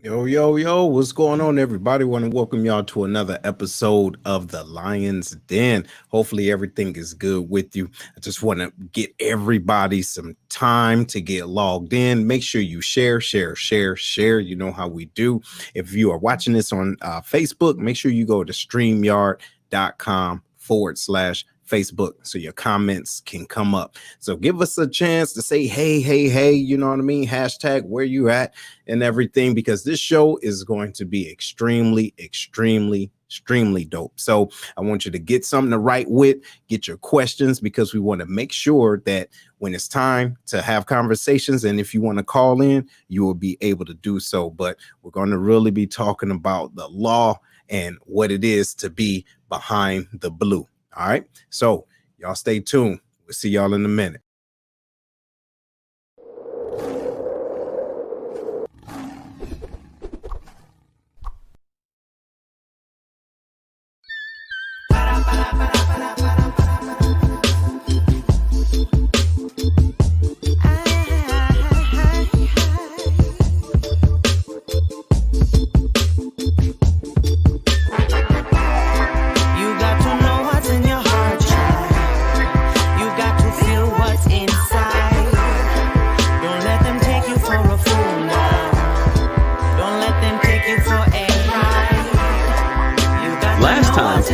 Yo, yo, yo, what's going on, everybody? Want to welcome y'all to another episode of the Lion's Den. Hopefully, everything is good with you. I just want to get everybody some time to get logged in. Make sure you share. You know how we do. If you are watching this on Facebook, make sure you go to streamyard.com/. Facebook so your comments can come up. So give us a chance to say, hey, you know what I mean? Hashtag where you at and everything, because this show is going to be extremely dope. So I want you to get something to write with, get your questions, because we want to make sure that when it's time to have conversations, and if you want to call in, you will be able to do so. But we're going to really be talking about the law and what it is to be behind the blue. All right. So y'all stay tuned. We'll see y'all in a minute.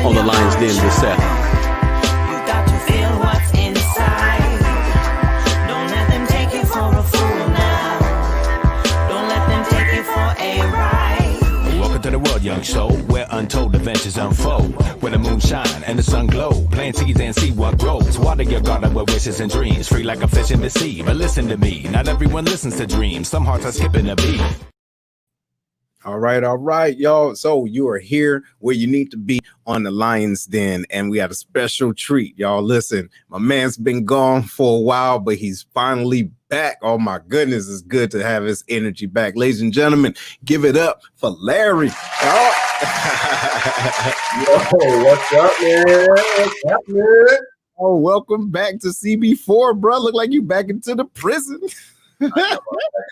On the Lion's Den this Saturday. You got to feel what's inside. Don't let them take you for a fool now. Don't let them take you for a ride. Welcome to the world, young soul, where untold adventures unfold. Where the moon shine and the sun glow. Plant seeds and see what grows. Water your garden with wishes and dreams. Free like a fish in the sea. But listen to me, not everyone listens to dreams. Some hearts are skipping a beat. All right, y'all. So you are here where you need to be on the Lion's Den, and we got a special treat, y'all. Listen, my man's been gone for a while, but he's finally back. Oh my goodness, it's good to have his energy back. Ladies and gentlemen, give it up for Larry. Yo, what's up, man? What's happening? Oh, welcome back to CB4, bro. Look like you back into the prison. I'm back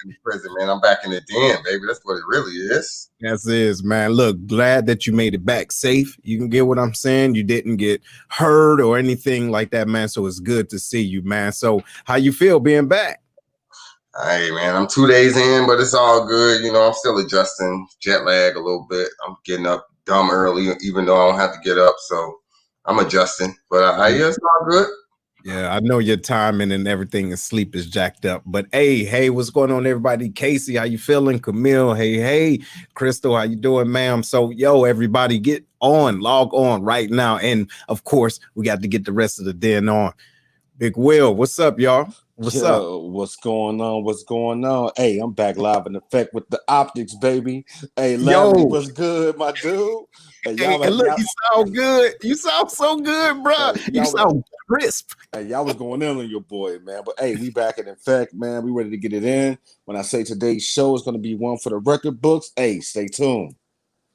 in the prison, man. I'm back in the den, baby. That's what it really is. Yes, it is, man. Look, glad that you made it back safe. You can get what I'm saying. You didn't get hurt or anything like that, man. So it's good to see you, man. So how you feel being back? Hey, man, I'm 2 days in, but it's all good. You know, I'm still adjusting, jet lag a little bit. I'm getting up dumb early, even though I don't have to get up. So I'm adjusting. But yeah, it's all good. Yeah, I know your timing and everything and sleep is jacked up. But hey, what's going on, everybody? Casey, how you feeling? Camille, hey, Crystal, how you doing, ma'am? So, yo, everybody, log on right now. And of course, we got to get the rest of the den on. Big Will, what's up, y'all? What's up? What's going on? Hey, I'm back live in effect with the optics, baby. Hey, Larry, what's good, my dude? Hey, look, you sound good. You sound so good, bro. You sound crisp. Hey, y'all was going in on your boy, man. But hey, we back in effect, man. We ready to get it in. When I say today's show is going to be one for the record books, hey, stay tuned.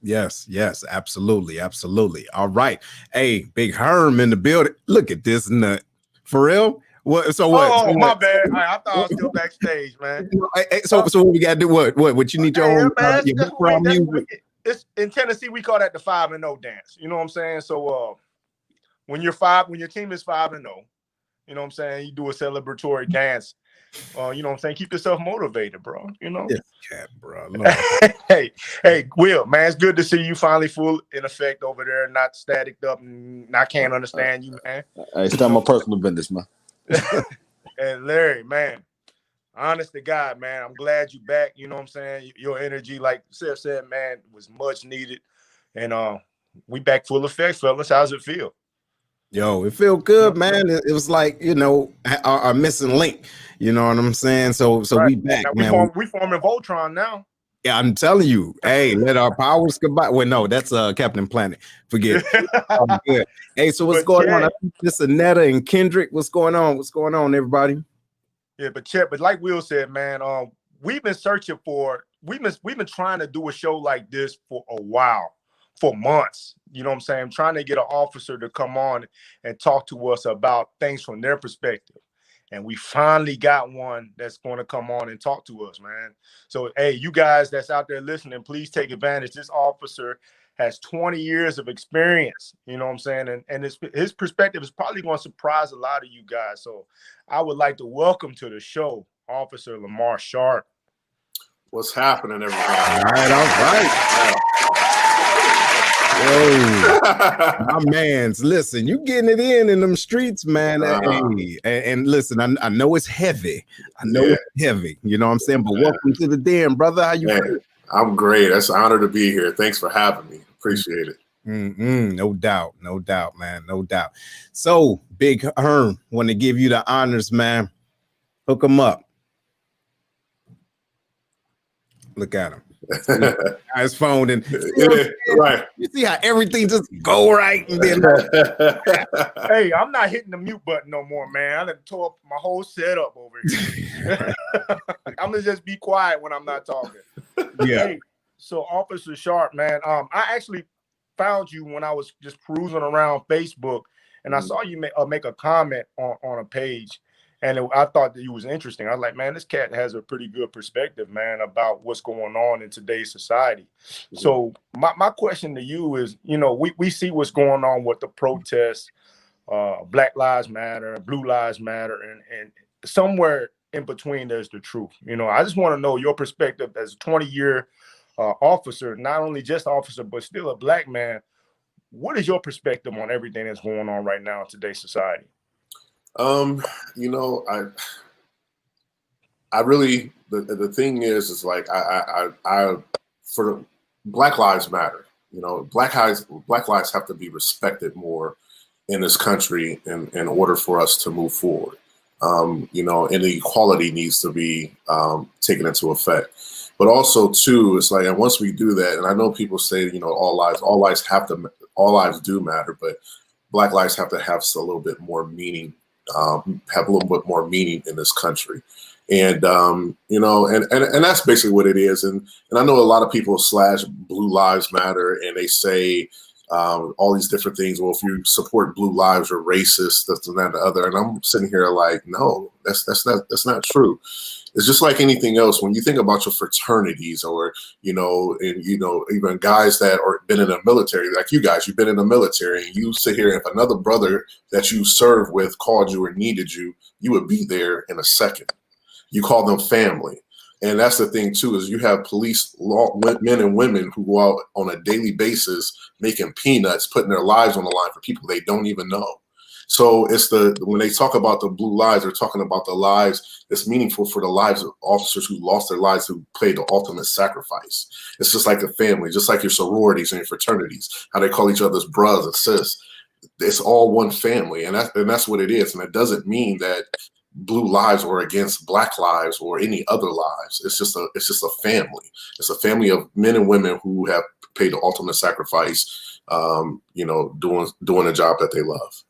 Yes, absolutely. All right. Hey, Big Herm in the building. Look at this nut. For real? What? So what? Oh, my bad. I thought I was still backstage, man. So what we got to do? What you need your own your background music? It's in Tennessee. We call that the 5-0 dance. You know what I'm saying? So when your team is 5-0, you know what I'm saying, you do a celebratory dance. You know what I'm saying? Keep yourself motivated, bro. You know? Yes, cat, bro. hey, Will, man, it's good to see you finally full in effect over there, not static up, and I can't understand you, man. Hey, it's not my personal business, man. And Larry, man, honest to God, man, I'm glad you back. You know what I'm saying? Your energy, like Seth said, man, was much needed. And we back full effect, fellas. How's it feel? Yo, it feel good, man. It was like, you know, our missing link. You know what I'm saying? So right. We back, now, man. We forming Voltron now. Yeah, I'm telling you. Hey, let our powers combine. Well, no, that's Captain Planet. Forget it. Good. Hey, so what's going on? I think this is Netta and Kendrick. What's going on, everybody? Yeah, but like Will said, man, we've been searching for. We've been trying to do a show like this for a while, for months. You know what I'm saying? I'm trying to get an officer to come on and talk to us about things from their perspective. and we finally got one that's going to come on and talk to us, man. So, hey, you guys that's out there listening, please take advantage. This officer has 20 years of experience, you know what I'm saying? And his perspective is probably going to surprise a lot of you guys. So I would like to welcome to the show Officer Lamar Sharpe. What's happening, everybody? All right. Whoa, my man's, listen, you getting it in them streets, man. Hey, and listen, I know it's heavy. I know it's heavy, you know what I'm saying? But welcome to the den, brother. How you feel? I'm great. It's an honor to be here. Thanks for having me. Appreciate it. No doubt, man, no doubt. So, Big Herm, want to give you the honors, man. Hook him up. Look at him. His phone and right. You see how everything just go right and then hey, I'm not hitting the mute button no more, man. I done tore up my whole setup over here. I'm gonna just be quiet when I'm not talking. Yeah. Hey, so Officer Sharpe, man, I actually found you when I was just cruising around Facebook, and I saw you make a comment on a page. And I thought that he was interesting. I was like, man, this cat has a pretty good perspective, man, about what's going on in today's society. So my question to you is, you know, we see what's going on with the protests, Black Lives Matter, Blue Lives Matter, and somewhere in between there's the truth. You know, I just want to know your perspective as a 20-year officer, not only just officer, but still a Black man. What is your perspective on everything that's going on right now in today's society? You know, I really, the thing is like, I for Black Lives Matter, you know, Black lives have to be respected more in this country in order for us to move forward. You know, and the equality needs to be taken into effect. But also too, it's like, and once we do that, and I know people say, you know, all lives do matter, but Black lives have to have a little bit more meaning. Have a little bit more meaning in this country, and you know, and that's basically what it is. And I know a lot of people slash Blue Lives Matter, and they say all these different things. Well, if you support Blue Lives, you're racist, this and that, and the other. And I'm sitting here like, no, that's not true. It's just like anything else. When you think about your fraternities, or you know, and you know, even guys that are been in the military, like you guys, you've been in the military, and you sit here. If another brother that you served with called you or needed you, you would be there in a second. You call them family, and that's the thing too. Is you have police men and women who go out on a daily basis making peanuts, putting their lives on the line for people they don't even know. So it's when they talk about the blue lives, they're talking about the lives that's meaningful for the lives of officers who lost their lives, who paid the ultimate sacrifice. It's just like a family, just like your sororities and your fraternities, how they call each other's brothers and sis. It's all one family, and that's what it is. And it doesn't mean that blue lives are against Black lives or any other lives. It's just a family. It's a family of men and women who have paid the ultimate sacrifice, you know, doing a job that they love.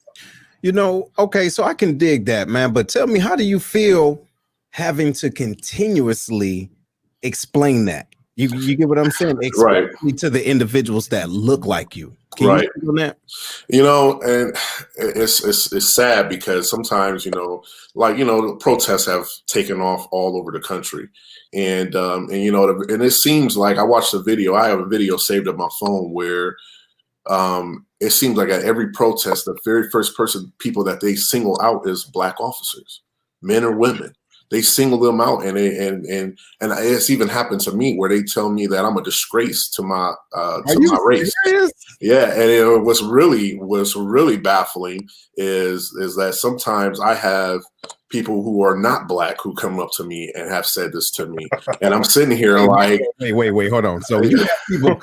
You know, okay, so I can dig that, man. But tell me, how do you feel having to continuously explain that? You get what I'm saying? Explain to the individuals that look like you. Can you speak on that? You know, and it's sad because sometimes, you know, like, you know, the protests have taken off all over the country. And you know, and it seems like I watched a video. I have a video saved on my phone where it seems like at every protest, the very first people that they single out is Black officers, men or women. They single them out, and it's even happened to me where they tell me that I'm a disgrace to my race. Serious? Yeah, and what's really baffling is that sometimes I have people who are not Black who come up to me and have said this to me, and I'm sitting here like, wait, hold on. So you have people,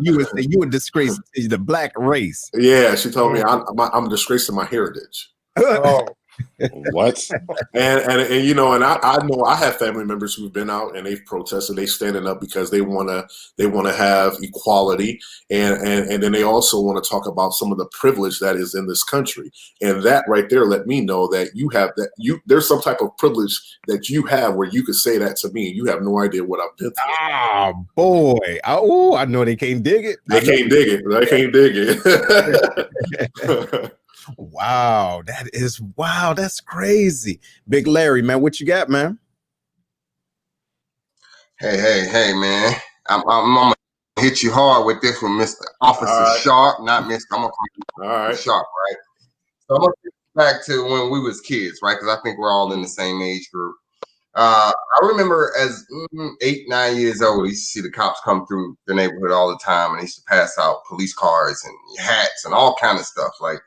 you would disgrace the Black race. Yeah, she told me I'm a disgrace to my heritage. Oh. What? and you know, and I know I have family members who've been out and they've protested, they standing up because they want to have equality, and then they also want to talk about some of the privilege that is in this country, and that right there let me know that there's some type of privilege that you have where you could say that to me. You have no idea what I've been through. Ah, boy. Oh, I know they can't dig it. They can't dig it. Wow, that's crazy. Big Larry, man, what you got, man? Hey, man. I'm gonna hit you hard with this one, Mr. Officer right. Sharp, not Mr. I'm gonna call you All right. Sharp, right? So I'm gonna take you back to when we was kids, right? Because I think we're all in the same age group. I remember as 8, 9 years old, I used to see the cops come through the neighborhood all the time, and they used to pass out police cars and hats and all kind of stuff. Like,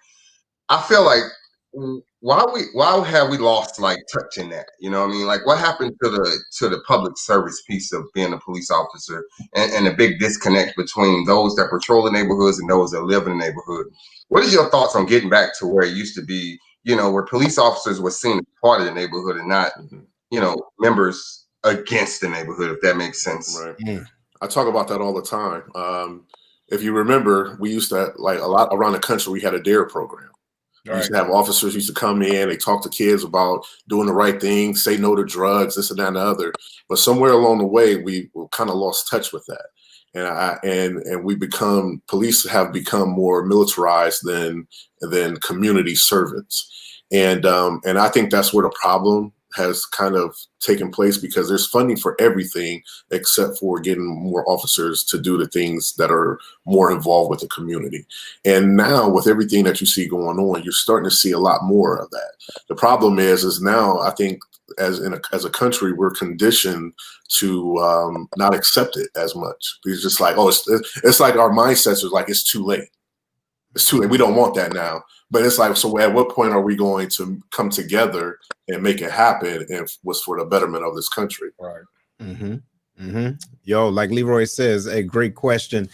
I feel like why have we lost like touch in that? You know what I mean? Like, what happened to the public service piece of being a police officer, and a big disconnect between those that patrol the neighborhoods and those that live in the neighborhood? What is your thoughts on getting back to where it used to be, where police officers were seen as part of the neighborhood and not, members against the neighborhood, if that makes sense? Right. I talk about that all the time. If you remember, we used to, like, a lot around the country, we had a DARE program. We used to have officers used to come in, they talk to kids about doing the right thing, say no to drugs, this and that and the other. But somewhere along the way, we kind of lost touch with that. And police have become more militarized than community servants. And I think that's where the problem has kind of taken place, because there's funding for everything except for getting more officers to do the things that are more involved with the community. And now with everything that you see going on, you're starting to see a lot more of that. The problem is now I think as a country, we're conditioned to not accept it as much. It's just like, it's like our mindsets are like, it's too late. It's too late. We don't want that now. But it's like, so at what point are we going to come together and make it happen, and was for the betterment of this country? Right. Mm-hmm. Mm-hmm. Yo, like Leroy says, a great question.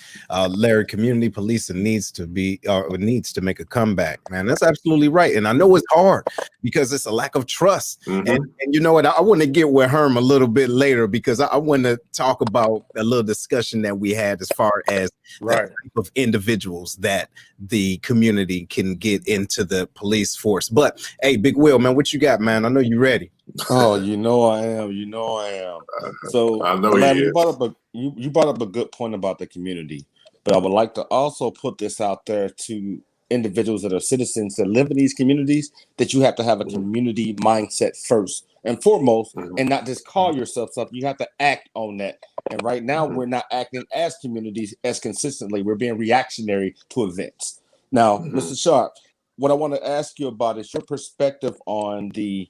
Larry, community policing needs to make a comeback, man. That's absolutely right. And I know it's hard because it's a lack of trust. Mm-hmm. And you know what? I want to get with Herm a little bit later, because I want to talk about a little discussion that we had as far as the type of individuals that the community can get into the police force. But hey, Big Will, man, what you got, man? I know you're ready. Oh, I am. So I know man, he you brought up a good point about the community, but I would like to also put this out there to individuals that are citizens that live in these communities, that you have to have a community mindset first and foremost, and not just call yourself something. You have to act on that. And right now, we're not acting as communities as consistently. We're being reactionary to events. Now, Mr. Sharpe, what I want to ask you about is your perspective on the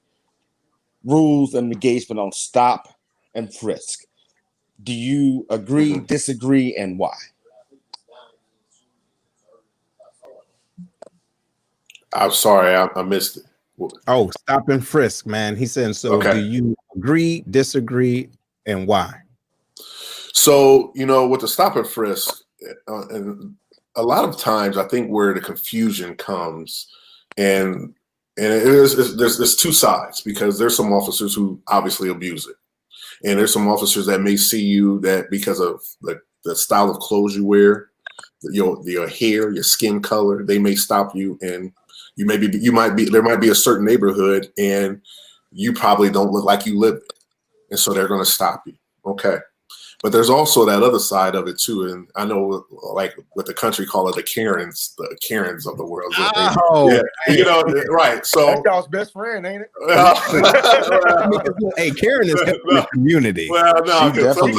rules and engagement on stop and frisk. Do you agree, disagree, and why? I'm sorry, I missed it. Oh, stop and frisk, man. He said, so Okay. Do you agree, disagree, and why? So, with the stop and frisk, and a lot of times I think where the confusion comes, and there's two sides, because there's some officers who obviously abuse it. And there's some officers that may see you that because of the style of clothes you wear, your hair, your skin color, they may stop you, and there might be a certain neighborhood and you probably don't look like you live it. And so they're going to stop you. Okay. But there's also that other side of it too. And I know, like, what the country call it, the Karens of the world. Right. So that's y'all's best friend, ain't it? Hey, Karen is helping the community. Well, no, She definitely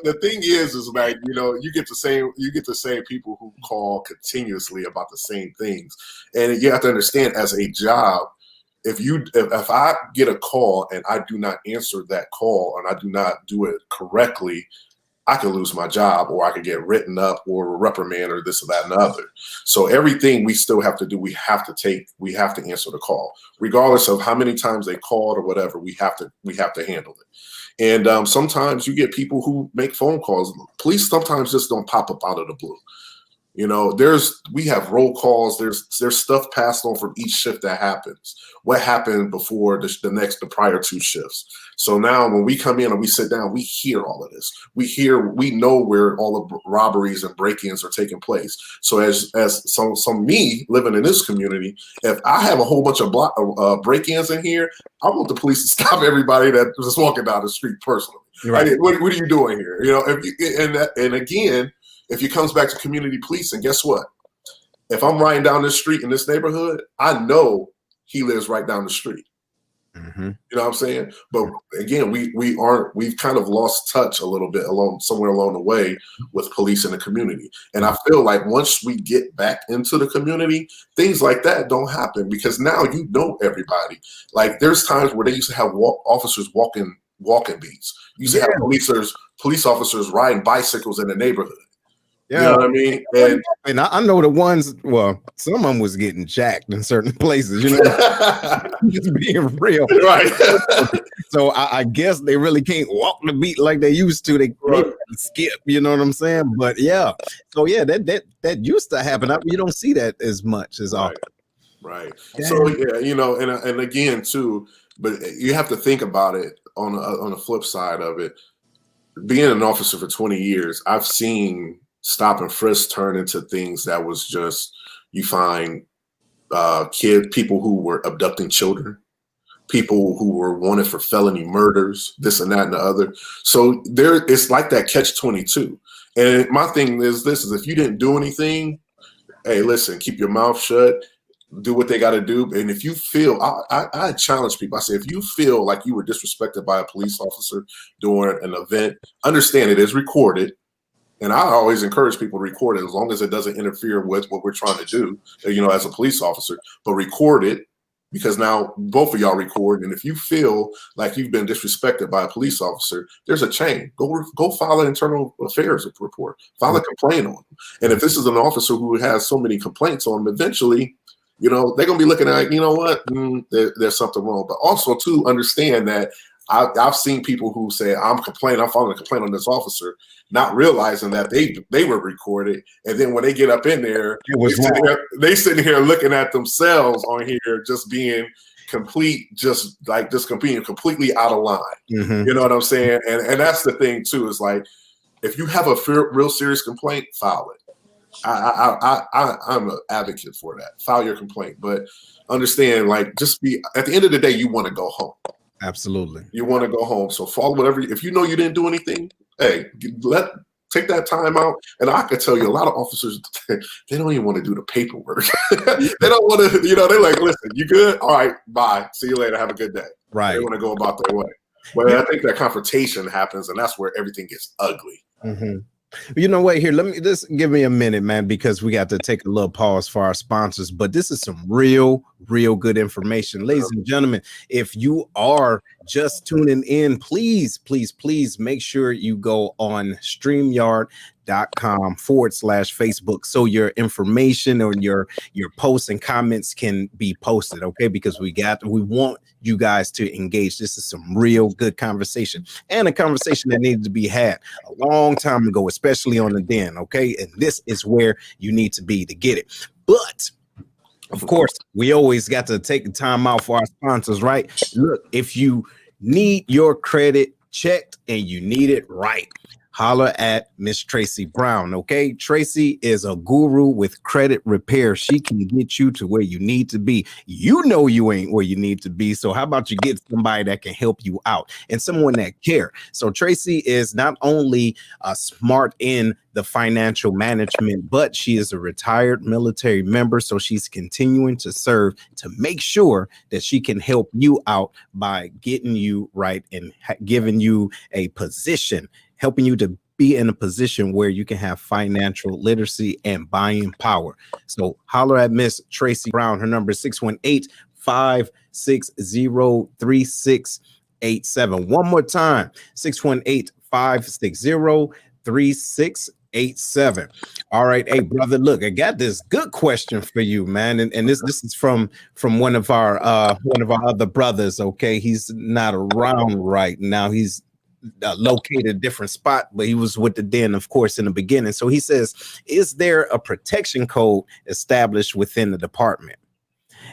the thing is like, you get the same people who call continuously about the same things. And you have to understand, as a job, if I get a call and I do not answer that call and I do not do it correctly, I could lose my job, or I could get written up or reprimanded, or this or that and the other. So everything we still have to do, we have to answer the call, regardless of how many times they called or whatever. We have to handle it. And sometimes you get people who make phone calls. Police sometimes just don't pop up out of the blue. We have roll calls. There's stuff passed on from each shift that happens. What happened before the prior two shifts? So now when we come in and we sit down, we hear all of this. We know where all the robberies and break-ins are taking place. So as me living in this community, if I have a whole bunch of break-ins in here, I want the police to stop everybody that's just walking down the street personally. Right. What are you doing here? And again, if it comes back to community policing, guess what? if I'm riding down this street in this neighborhood, I know he lives right down the street. Mm-hmm. You know what I'm saying? But again, we've kind of lost touch a little bit somewhere along the way with police in the community. And I feel like once we get back into the community, things like that don't happen because now you know everybody. Like there's times where they used to have officers walking beats. You used to have police officers riding bicycles in the neighborhood. Yeah. You know what I mean? And I know the ones, well, some of them was getting jacked in certain places, you know, just being real. Right. So I guess they really can't walk the beat like they used to. They skip, you know what I'm saying? But yeah, so yeah, that used to happen. You don't see that as much as often. Right. So yeah, you know, and again too, but you have to think about it on the flip side of it. Being an officer for 20 years, I've seen stop and frisk turn into things that was just, you find people who were abducting children, people who were wanted for felony murders, this and that and the other. So it's like that catch-22. And my thing is if you didn't do anything, hey, listen, keep your mouth shut, do what they got to do. And if you feel, I challenge people. I say, if you feel like you were disrespected by a police officer during an event, understand it is recorded. And I always encourage people to record it as long as it doesn't interfere with what we're trying to do, you know, as a police officer. But record it because now both of y'all record. And if you feel like you've been disrespected by a police officer, there's a chain. Go file an internal affairs report. File a complaint on them. And if this is an officer who has so many complaints on them, eventually, you know, they're going to be looking at, you know what, there's something wrong. But also to understand that I've seen people who say, I'm filing a complaint on this officer, not realizing that they were recorded. And then when they get up in there, they sitting here looking at themselves on here, just being being completely out of line. Mm-hmm. You know what I'm saying? And that's the thing too, is like, if you have a real serious complaint, file it. I'm an advocate for that. File your complaint, but understand, like, just be, at the end of the day, you want to go home. Absolutely. You want to go home. So follow whatever, if you know you didn't do anything, hey, take that time out. And I could tell you a lot of officers, they don't even want to do the paperwork. They don't want to, you know, they're like, listen, you good? All right, bye. See you later. Have a good day. Right. They want to go about their way. But I think that confrontation happens, and that's where everything gets ugly. Mm-hmm. You know what? Here, just give me a minute, man, because we got to take a little pause for our sponsors. But this is some real good information, ladies and gentlemen. If you are just tuning in, please make sure you go on StreamYard.com/Facebook so your information or your posts and comments can be posted, okay? Because we want you guys to engage. This is some real good conversation, and a conversation that needed to be had a long time ago, especially on the Den, okay? And this is where you need to be to get it. But of course, we always got to take the time out for our sponsors, right? Look, if you need your credit checked and you need it right, holler at Miss Tracy Brown, okay? Tracy is a guru with credit repair. She can get you to where you need to be. You know you ain't where you need to be, so how about you get somebody that can help you out and someone that care? So Tracy is not only smart in the financial management, but she is a retired military member, so she's continuing to serve to make sure that she can help you out by getting you right and giving you a position, helping you to be in a position where you can have financial literacy and buying power. So holler at Miss Tracy Brown. Her number is 618-560-3687. One more time, 618-560-3687. All right. Hey, brother, look, I got this good question for you, man. And this is from one of our other brothers. Okay. He's not around right now. He's located a different spot, but he was with the Den, of course, in the beginning. So he says, is there a protection code established within the department?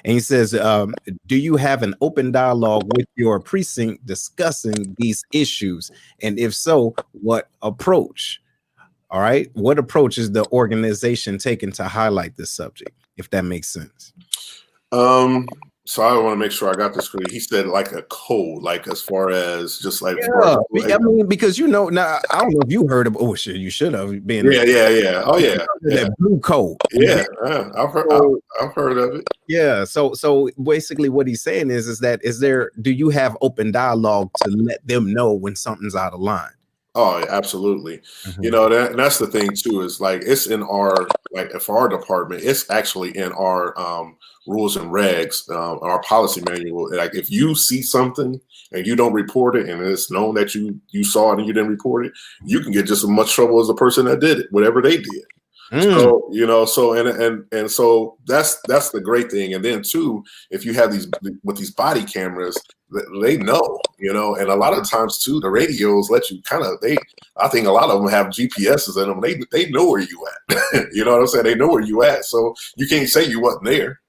And he says, do you have an open dialogue with your precinct discussing these issues? And if so, what approach? All right. What approach is the organization taking to highlight this subject, if that makes sense? So I want to make sure I got this correct. He said like a code, like as far as just like, Yeah, I mean, because now I don't know if you heard of. Oh shit, you should have been. Yeah. Oh yeah, that blue code. Yeah, I've heard of it. Yeah. So basically, what he's saying is that do you have open dialogue to let them know when something's out of line? Oh, absolutely. You know, that's the thing too, is like it's in our, like for our department, it's actually in our rules and regs, our policy manual. Like if you see something and you don't report it and it's known that you saw it and you didn't report it, you can get just as much trouble as the person that did it, whatever they did. So, you know, so and so that's the great thing. And then too, if you have these body cameras, they know, you know, and a lot of times too, the radios let you I think a lot of them have GPSs in them. They know where you at. You know what I'm saying? They know where you at. So you can't say you wasn't there.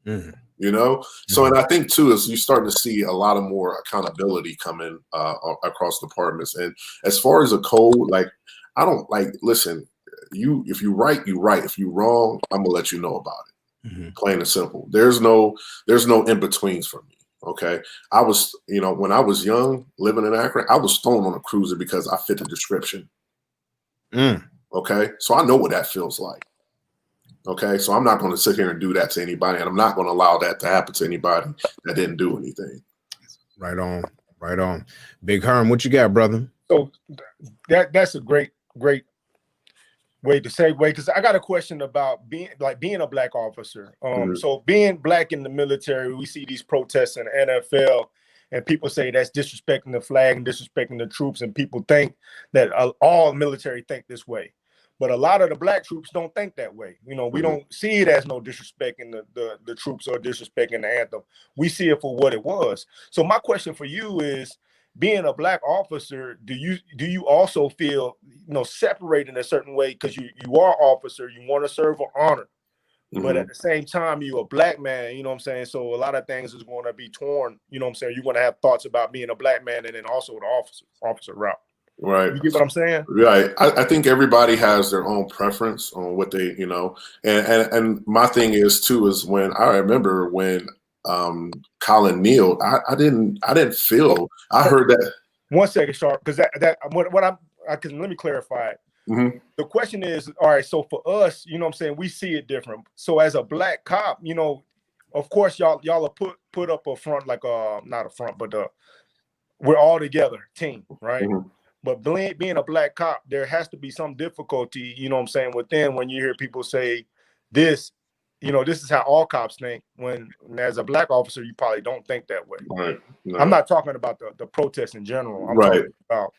You know? So, and I think too, is you starting to see a lot of more accountability coming across departments. And as far as a code, like, I don't listen, if you right, you right. If you wrong, I'm gonna let you know about it. Plain and simple. There's no in-betweens for me. Okay. I was, you know, when I was young, living in Akron, I was thrown on a cruiser because I fit the description. Okay. So I know what that feels like. Okay. So I'm not going to sit here and do that to anybody, and I'm not going to allow that to happen to anybody that didn't do anything. Right on. Right on. Big Herm, what you got, brother? So that's a great way to segue, because I got a question about being a black officer. So being black in the military, we see these protests in the NFL, and people say that's disrespecting the flag and disrespecting the troops, and people think that all military think this way. But a lot of the black troops don't think that way. You know, we don't see it as no disrespecting the troops or disrespecting the anthem. We see it for what it was. So my question for you is, being a black officer, do you also feel, you know, separated in a certain way, because you are officer, you want to serve with honor, but at the same time you're a black man, you know what I'm saying? So a lot of things is going to be torn, you know what I'm saying? You're going to have thoughts about being a black man and then also the officer route. Right. You get what I'm saying? Right. I think everybody has their own preference on what they, you know, and my thing is too, is when I remember when Colin kneeled, I didn't feel, I heard that. 1 second, Sharpe, because let me clarify it. The question is, all right, so for us, you know what I'm saying, we see it different. So as a black cop, you know, of course y'all are put up a front, like not a front, but we're all together team, right? But being a black cop, there has to be some difficulty, you know what I'm saying, within, when you hear people say this, you know, this is how all cops think, when as a black officer, you probably don't think that way. Right. No. I'm not talking about the protests in general. I'm right. talking about,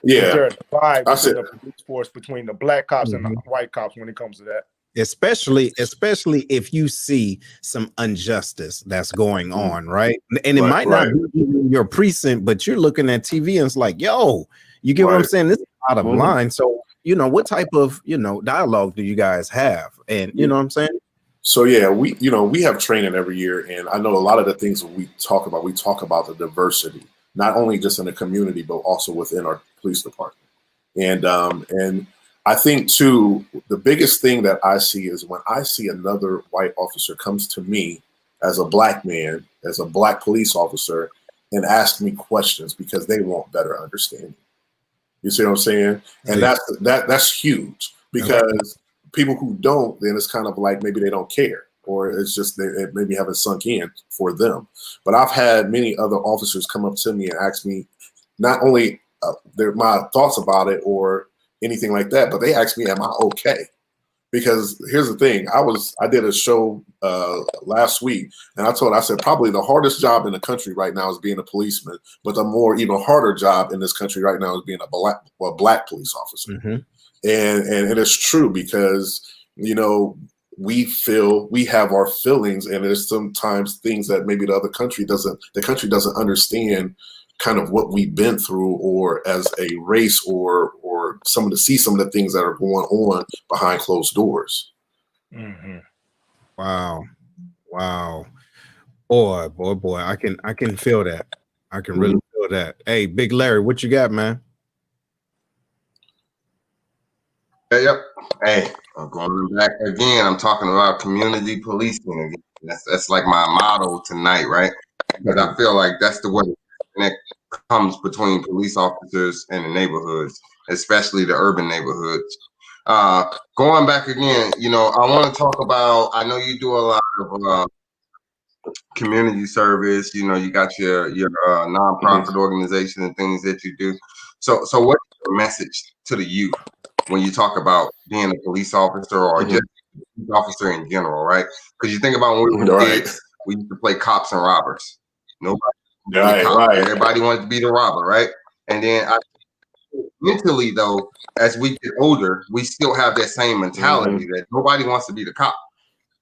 yeah, is there a divide between the police force, between the black cops and the white cops when it comes to that? Especially if you see some injustice that's going on, right? And it might not be in your precinct, but you're looking at TV and it's like, yo, you get what I'm saying? This is out of line. So, you know, what type of, you know, dialogue do you guys have? And you know what I'm saying? So yeah, we have training every year, and I know a lot of the things we talk about the diversity, not only just in the community, but also within our police department. And I think too, the biggest thing that I see is when I see another white officer comes to me as a black man, as a black police officer, and ask me questions because they want better understanding. You see what I'm saying? And that's huge, because people who don't, then it's kind of like maybe they don't care, or it's just it maybe haven't sunk in for them. But I've had many other officers come up to me and ask me not only my thoughts about it or anything like that, but they asked me, am I okay? Because here's the thing, I did a show last week, and I said probably the hardest job in the country right now is being a policeman, but the even harder job in this country right now is being a black police officer. And it is true, because, you know, we have our feelings, and there's sometimes things that maybe the country doesn't understand, kind of what we've been through, or as a race, or some of the things that are going on behind closed doors. Wow. Boy, I can feel that. I can really feel that. Hey, Big Larry, what you got, man? Yep. Hey, I'm going back again. I'm talking about community policing again. That's like my motto tonight, right? Because I feel like that's the way the connect comes between police officers and the neighborhoods, especially the urban neighborhoods. Going back again, you know, I want to talk about. I know you do a lot of community service. You know, you got your nonprofit organization and things that you do. So what's your message to the youth when you talk about being a police officer or just a police officer in general, right? Because you think about when we were kids, we used to play cops and robbers. Nobody wanted to be a cop. Everybody wanted to be the robber, right? And then mentally, though, as we get older, we still have that same mentality that nobody wants to be the cop.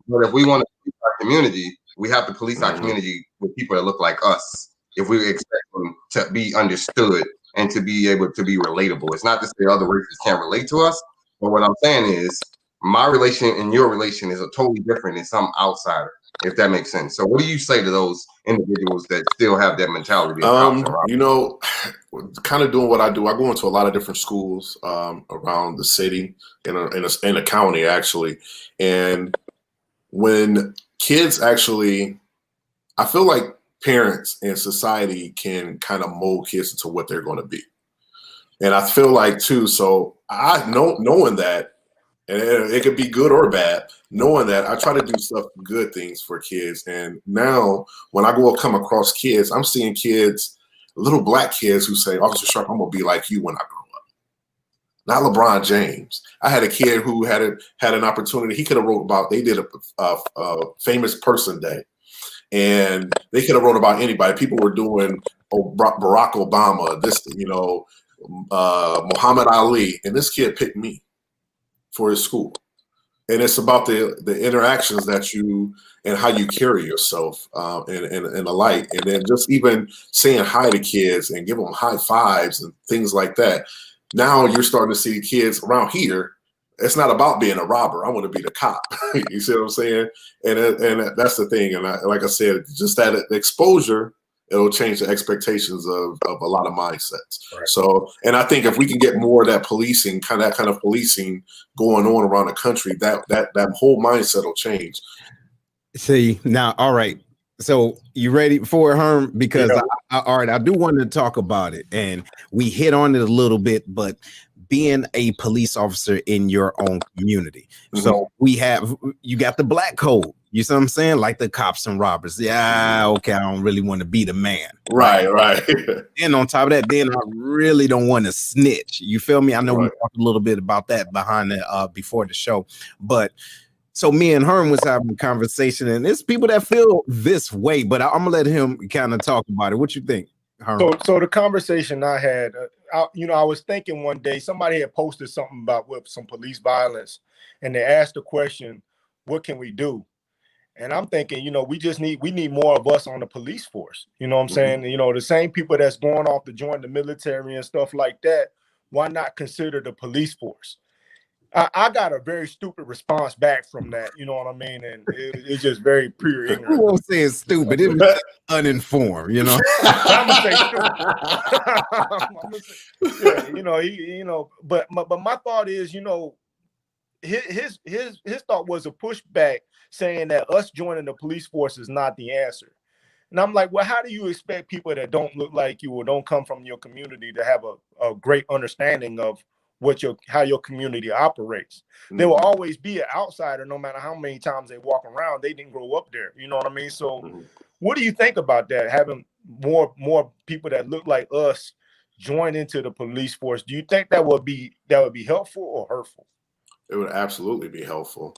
But if we want to police our community, we have to police our community with people that look like us. If we expect them to be understood and to be able to be relatable, it's not to say other races can't relate to us. But what I'm saying is, my relation and your relation is a totally different than some outsider, if that makes sense. So, what do you say to those individuals that still have that mentality? You know, kind of doing what I do. I go into a lot of different schools around the city, in a county actually, and when kids actually, I feel like parents and society can kind of mold kids into what they're going to be. And I feel like too, so I know, knowing that, and it could be good or bad, knowing that I try to do stuff, good things for kids. And now when I come across kids, I'm seeing kids, little black kids who say, Officer Sharpe, I'm going to be like you when I grow up. Not LeBron James. I had a kid who had an opportunity. He could have wrote about, they did a famous person day, and they could have wrote about anybody. People were doing Barack Obama, this, you know, Muhammad Ali, and this kid picked me for his school. And it's about the interactions that you and how you carry yourself and the like. And then just even saying hi to kids and give them high fives and things like that. Now you're starting to see kids around here. It's not about being a robber. I want to be the cop. You see what I'm saying? And that's the thing. And like I said, just that exposure, it'll change the expectations of a lot of mindsets. Right. So, and I think if we can get more of that policing, that kind of policing going on around the country, that whole mindset will change. See, now, all right. So you ready for it, Herm? Because all right, I do want to talk about it, and we hit on it a little bit, but being a police officer in your own community. So you got the black code. You see what I'm saying? Like the cops and robbers. Yeah, okay, I don't really want to be the man. Right. And on top of that, then I really don't want to snitch. You feel me? I know we talked a little bit about that behind the before the show, but so me and Herm was having a conversation, and it's people that feel this way, but I'm gonna let him kind of talk about it. What you think, Herm? So the conversation I had, I was thinking one day somebody had posted something about with some police violence, and they asked the question, "What can we do?" And I'm thinking, we need more of us on the police force. You know what I'm saying? You know, the same people that's going off to join the military and stuff like that. Why not consider the police force? I got a very stupid response back from that. You know what I mean? And it's just very pure ignorant. Who won't say it's stupid? It was uninformed, you know. I'm gonna say stupid. But my thought is, his thought was a pushback saying that us joining the police force is not the answer. And I'm like, well, how do you expect people that don't look like you or don't come from your community to have a great understanding of how your community operates? There will always be an outsider, no matter how many times they walk around. They didn't grow up there. You know what I mean? So what do you think about that? Having more people that look like us join into the police force. Do you think that would be helpful or hurtful? It would absolutely be helpful.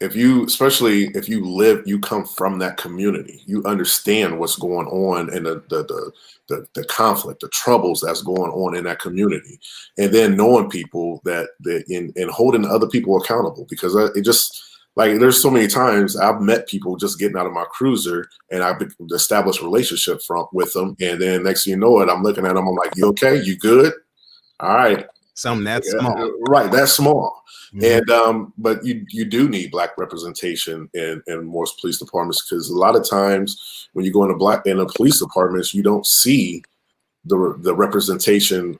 Especially if you come from that community, you understand what's going on and the conflict, the troubles that's going on in that community, and then knowing people and holding other people accountable, because it just, like, there's so many times I've met people just getting out of my cruiser and I've established a relationship with them, and then next thing you know it, I'm looking at them, I'm like, you okay? You good? All right. Something that's small. Right, that's small. And but you do need Black representation in most police departments, because a lot of times when you go in the police departments, you don't see the representation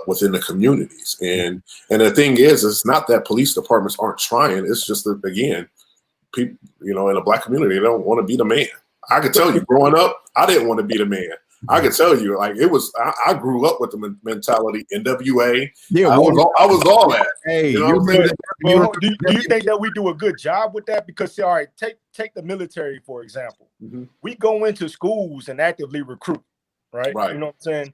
within the communities. And the thing is, it's not that police departments aren't trying. It's just that, again, people, you know, in the black community, they don't want to be the man. I could tell you, growing up, I didn't want to be the man. I could tell you, like it was. I grew up with the mentality. NWA. Yeah, I was all that. Hey, You know you what I'm remember saying? that? Well, do you think that we do a good job with that? Because, see, all right, take the military, for example. Mm-hmm. We go into schools and actively recruit, right? Right. You know what I'm saying?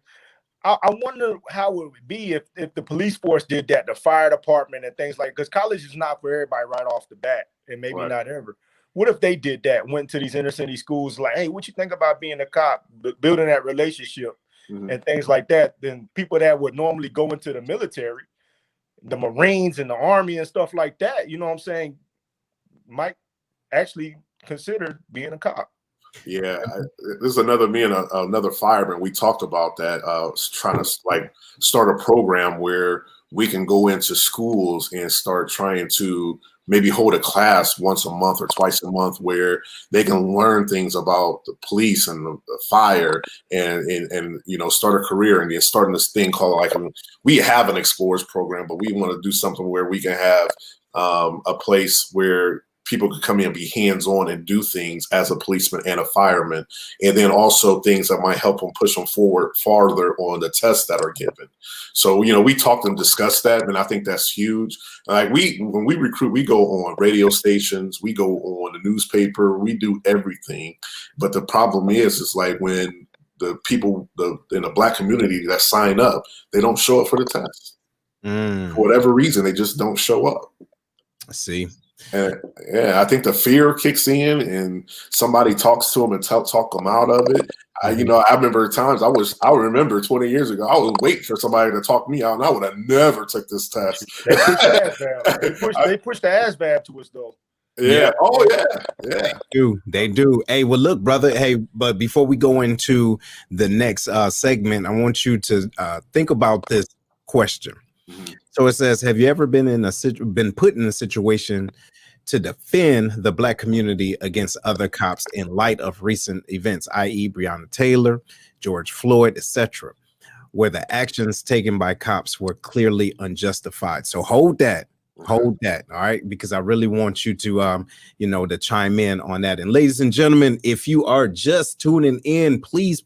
I wonder how it would be if the police force did that, the fire department and things like, because college is not for everybody right off the bat, and maybe Right. not ever. What if they did that, went to these inner city schools like, hey, what you think about being a cop, building that relationship and things like that? Then people that would normally go into the military, the Marines and the Army and stuff like that, you know what I'm saying, might actually consider being a cop. Yeah, this is another me and another fireman. We talked about that. Trying to like start a program where we can go into schools and start trying to maybe hold a class once a month or twice a month where they can learn things about the police and the fire and you know, start a career. And then starting this thing called like we have an Explorers program, but we want to do something where we can have a place where people could come in and be hands-on and do things as a policeman and a fireman, and then also things that might help them push them forward farther on the tests that are given. So, you know, we talked and discussed that, and I think that's huge. Like when we recruit, we go on radio stations, we go on the newspaper, we do everything. But the problem is like when the people in the black community that sign up, they don't show up for the test. For whatever reason, they just don't show up. See. And yeah, I think the fear kicks in, and somebody talks to them and talk them out of it. You know, I remember times I remember 20 years ago, I was waiting for somebody to talk me out, and I would have never took this test. They pushed the ASVAB. They pushed the ASVAB to us though. Yeah. Oh yeah. They do. Hey, well, look, brother. Hey, but before we go into the next segment, I want you to think about this question. So it says, have you ever been put in a situation to defend the black community against other cops in light of recent events, i.e. Breonna Taylor, George Floyd, etc., where the actions taken by cops were clearly unjustified? So hold that. All right, because I really want you to to chime in on that. And ladies and gentlemen, if you are just tuning in, please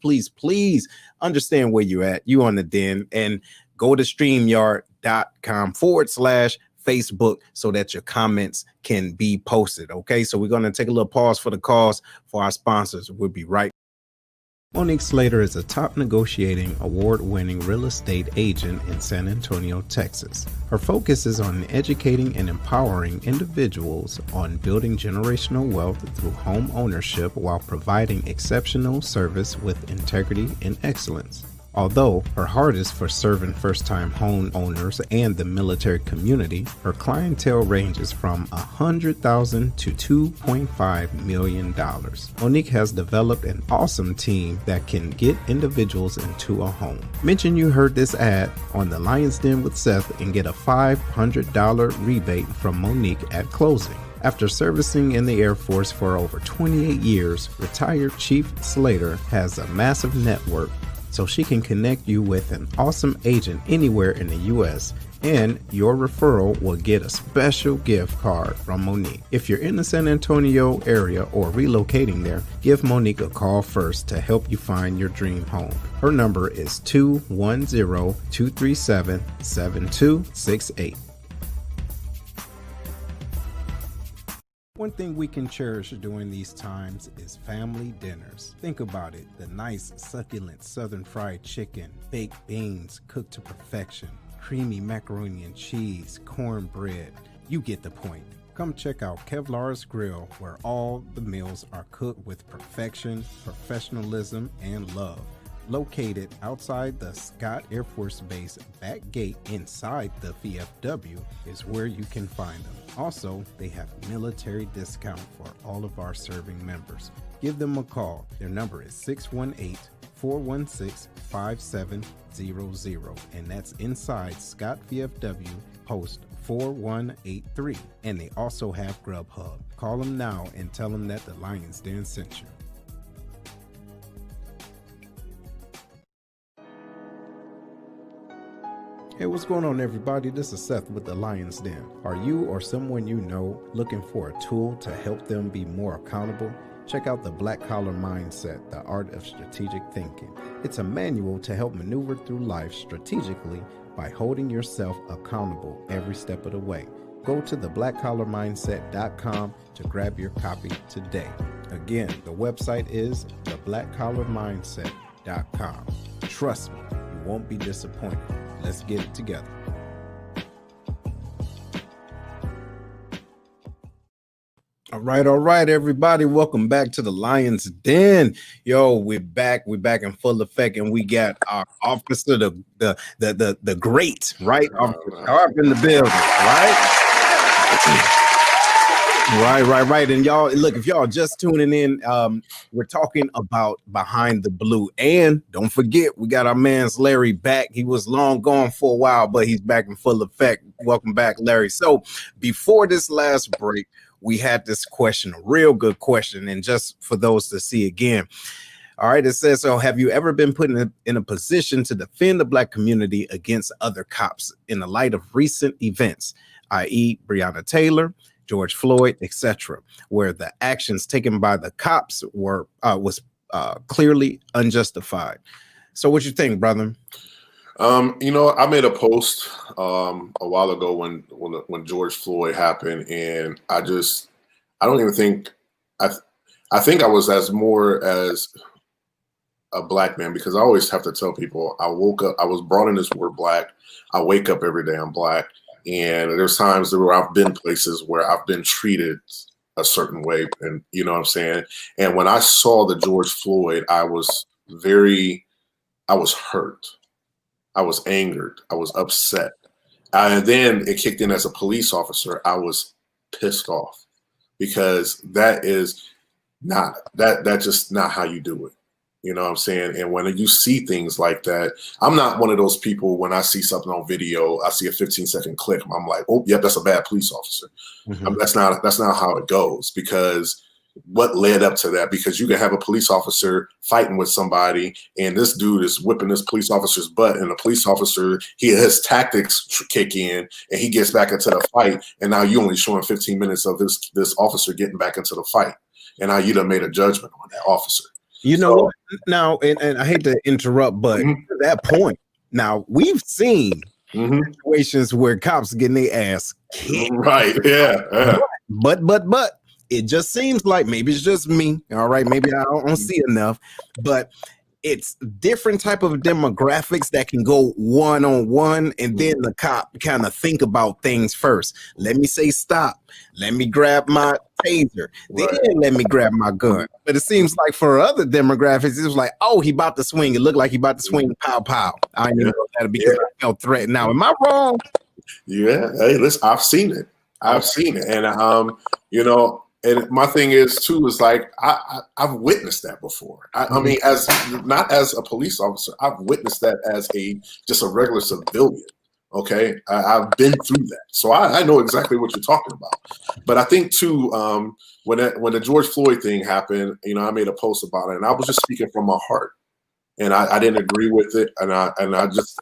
understand where you're at. You on the Den, and go to StreamYard.com/Facebook so that your comments can be posted. Okay, so we're going to take a little pause for the cause for our sponsors. We'll be right back. Monique Slater is a top negotiating, award-winning real estate agent in San Antonio, Texas. Her focus is on educating and empowering individuals on building generational wealth through home ownership while providing exceptional service with integrity and excellence. Although her heart is for serving first-time home owners and the military community, her clientele ranges from $100,000 to $2.5 million. Monique has developed an awesome team that can get individuals into a home. Mention you heard this ad on the Lion's Den with Seth and get a $500 rebate from Monique at closing. After servicing in the Air Force for over 28 years, retired Chief Slater has a massive network, so she can connect you with an awesome agent anywhere in the U.S., and your referral will get a special gift card from Monique. If you're in the San Antonio area or relocating there, give Monique a call first to help you find your dream home. Her number is 210-237-7268. One thing we can cherish during these times is family dinners. Think about it, the nice, succulent southern fried chicken, baked beans cooked to perfection, creamy macaroni and cheese, cornbread. You get the point. Come check out Kevlar's Grill, where all the meals are cooked with perfection, professionalism, and love. Located outside the Scott Air Force Base back gate inside the VFW is where you can find them. Also, they have military discount for all of our serving members. Give them a call. Their number is 618-416-5700, and that's inside Scott VFW Post 4183. And they also have Grubhub. Call them now and tell them that the Lion's Den sent you. Hey, what's going on, everybody? This is Seth with the Lion's Den. Are you or someone you know looking for a tool to help them be more accountable? Check out the Black Collar Mindset, the Art of Strategic Thinking. It's a manual to help maneuver through life strategically by holding yourself accountable every step of the way. Go to theblackcollarmindset.com to grab your copy today. Again, the website is theblackcollarmindset.com. Trust me, you won't be disappointed. Let's get it together. All right, everybody. Welcome back to the Lion's Den. Yo, we're back in full effect, and we got our officer, the great, right? Officer Sharpe in the building, right? Right. And y'all, look, if y'all just tuning in, we're talking about Behind the Blue. And don't forget, we got our man's Larry back. He was long gone for a while, but he's back in full effect. Welcome back, Larry. So before this last break, we had this question, a real good question. And just for those to see again. All right, it says, so have you ever been put in a position to defend the Black community against other cops in the light of recent events, i.e. Breonna Taylor, George Floyd, etc., where the actions taken by the cops was clearly unjustified? So what you think, brother? I made a post a while ago when George Floyd happened, and I don't even think I think I was as a Black man, because I always have to tell people I was brought in this word Black. I wake up every day, I'm Black. And there's times where I've been places where I've been treated a certain way. And you know what I'm saying? And when I saw the George Floyd, I was hurt. I was angered. I was upset. And then it kicked in as a police officer. I was pissed off, because that's just not how you do it. You know what I'm saying? And when you see things like that, I'm not one of those people, when I see something on video, I see a 15-second clip, I'm like, oh, yep, that's a bad police officer. Mm-hmm. That's not how it goes, because what led up to that? Because you can have a police officer fighting with somebody, and this dude is whipping this police officer's butt, and the police officer, his tactics kick in, and he gets back into the fight, and now you only showing 15 minutes of this officer getting back into the fight, and now you done made a judgment on that officer. You know what? Now, and I hate to interrupt, but to that point, now we've seen situations where cops getting their ass kicked. Right. Yeah. But it just seems like, maybe it's just me. All right. Maybe I don't see enough, but it's different type of demographics that can go one-on-one, and then the cop kind of think about things first. Let me say stop. Let me grab my taser. Then let me grab my gun. But it seems like for other demographics, it was like, oh, he about to swing. It looked like he about to swing. Pow, pow. I didn't know that because I felt threatened. Now, am I wrong? Yeah. Hey, listen, I've seen it. And and my thing is too, is like, I've witnessed that before. I mean, as not as a police officer, I've witnessed that as just a regular civilian. Okay. I've been through that. So I know exactly what you're talking about. But I think too, when the George Floyd thing happened, I made a post about it, and I was just speaking from my heart. And I didn't agree with it. And I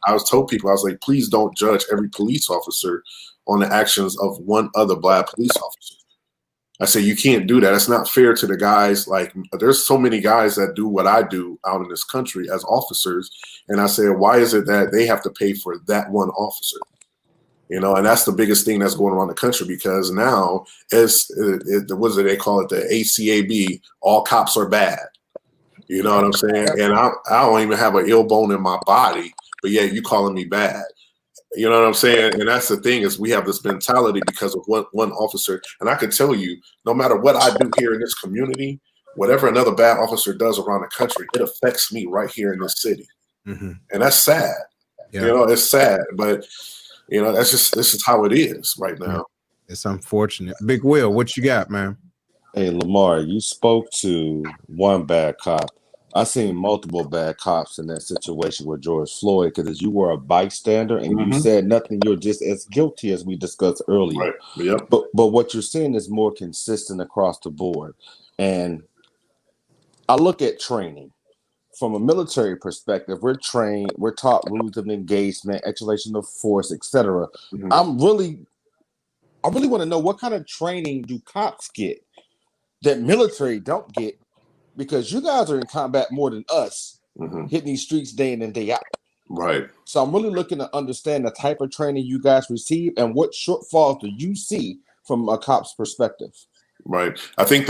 was told people, I was like, please don't judge every police officer on the actions of one other Black police officer. I say, you can't do that. It's not fair to the guys. Like, there's so many guys that do what I do out in this country as officers. And I say, why is it that they have to pay for that one officer? And that's the biggest thing that's going around the country, because now what is it? They call it the ACAB. All cops are bad. You know what I'm saying? And I don't even have an ill bone in my body, but yet you calling me bad. You know what I'm saying? And that's the thing, is we have this mentality because of one officer. And I can tell you, no matter what I do here in this community, whatever another bad officer does around the country, it affects me right here in this city. Mm-hmm. And that's sad. Yeah. It's sad, but this is how it is right now. It's unfortunate. Big Will, what you got, man? Hey, Lamar, you spoke to one bad cop. I seen multiple bad cops in that situation with George Floyd, because you were a bystander and you said nothing. You're just as guilty as we discussed earlier. Right. Yep. But what you're seeing is more consistent across the board. And I look at training from a military perspective, we're trained, we're taught rules of engagement, escalation of force, etc. Mhm. I really want to know, what kind of training do cops get that military don't get? Because you guys are in combat more than us, Mhm. hitting these streets day in and day out. Right. So I'm really looking to understand the type of training you guys receive and what shortfalls do you see from a cop's perspective. Right. I think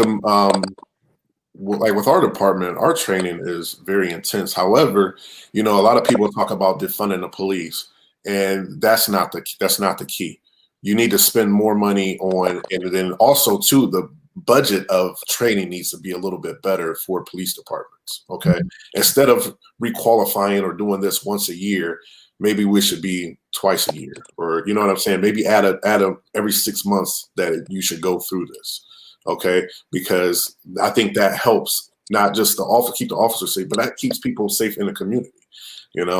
like with our department, our training is very intense. However, a lot of people talk about defunding the police, and that's not the key. You need to spend more money on, and then also too, the budget of training needs to be a little bit better for police departments. Okay. Instead of requalifying or doing this once a year, maybe we should be twice a year, or you know what I'm saying? Maybe add a every 6 months that you should go through this. Okay. Because I think that helps not just keep the officers safe, but that keeps people safe in the community, and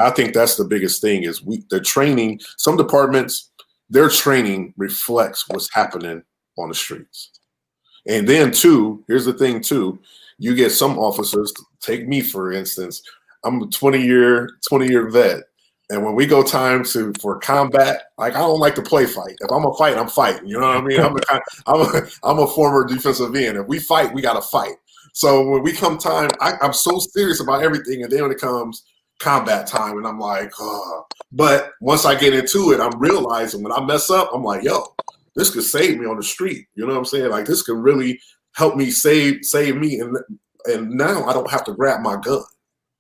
I think that's the biggest thing is the training. Some departments, their training reflects what's happening on the streets. And then too, here's the thing too, you get some officers, take me for instance, I'm a 20-year vet. And when we go for combat, like I don't like to play fight. If I'm a fight, I'm fighting. You know what I mean? I'm a former defensive end. If we fight, we got to fight. So when we come time, I'm so serious about everything. And then when it comes combat time, and I'm like, oh. But once I get into it, I'm realizing when I mess up, I'm like, yo, this could save me on the street. You know what I'm saying? Like this could really help me save me. And now I don't have to grab my gun.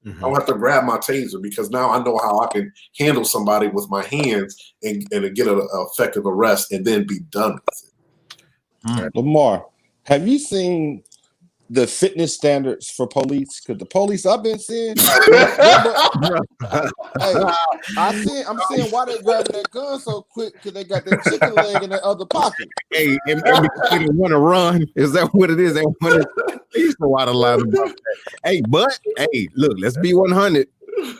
I don't have to grab my taser because now I know how I can handle somebody with my hands and get an effective arrest and then be done with it. Lamar, have you seen the fitness standards for police? Because the police I've been seeing, I'm seeing why they grabbing that gun so quick, because they got that chicken leg in their other pocket. Hey, and they want to run. Is that what it is? They want to. Used to watch a lot about that. Hey, look, let's be 100.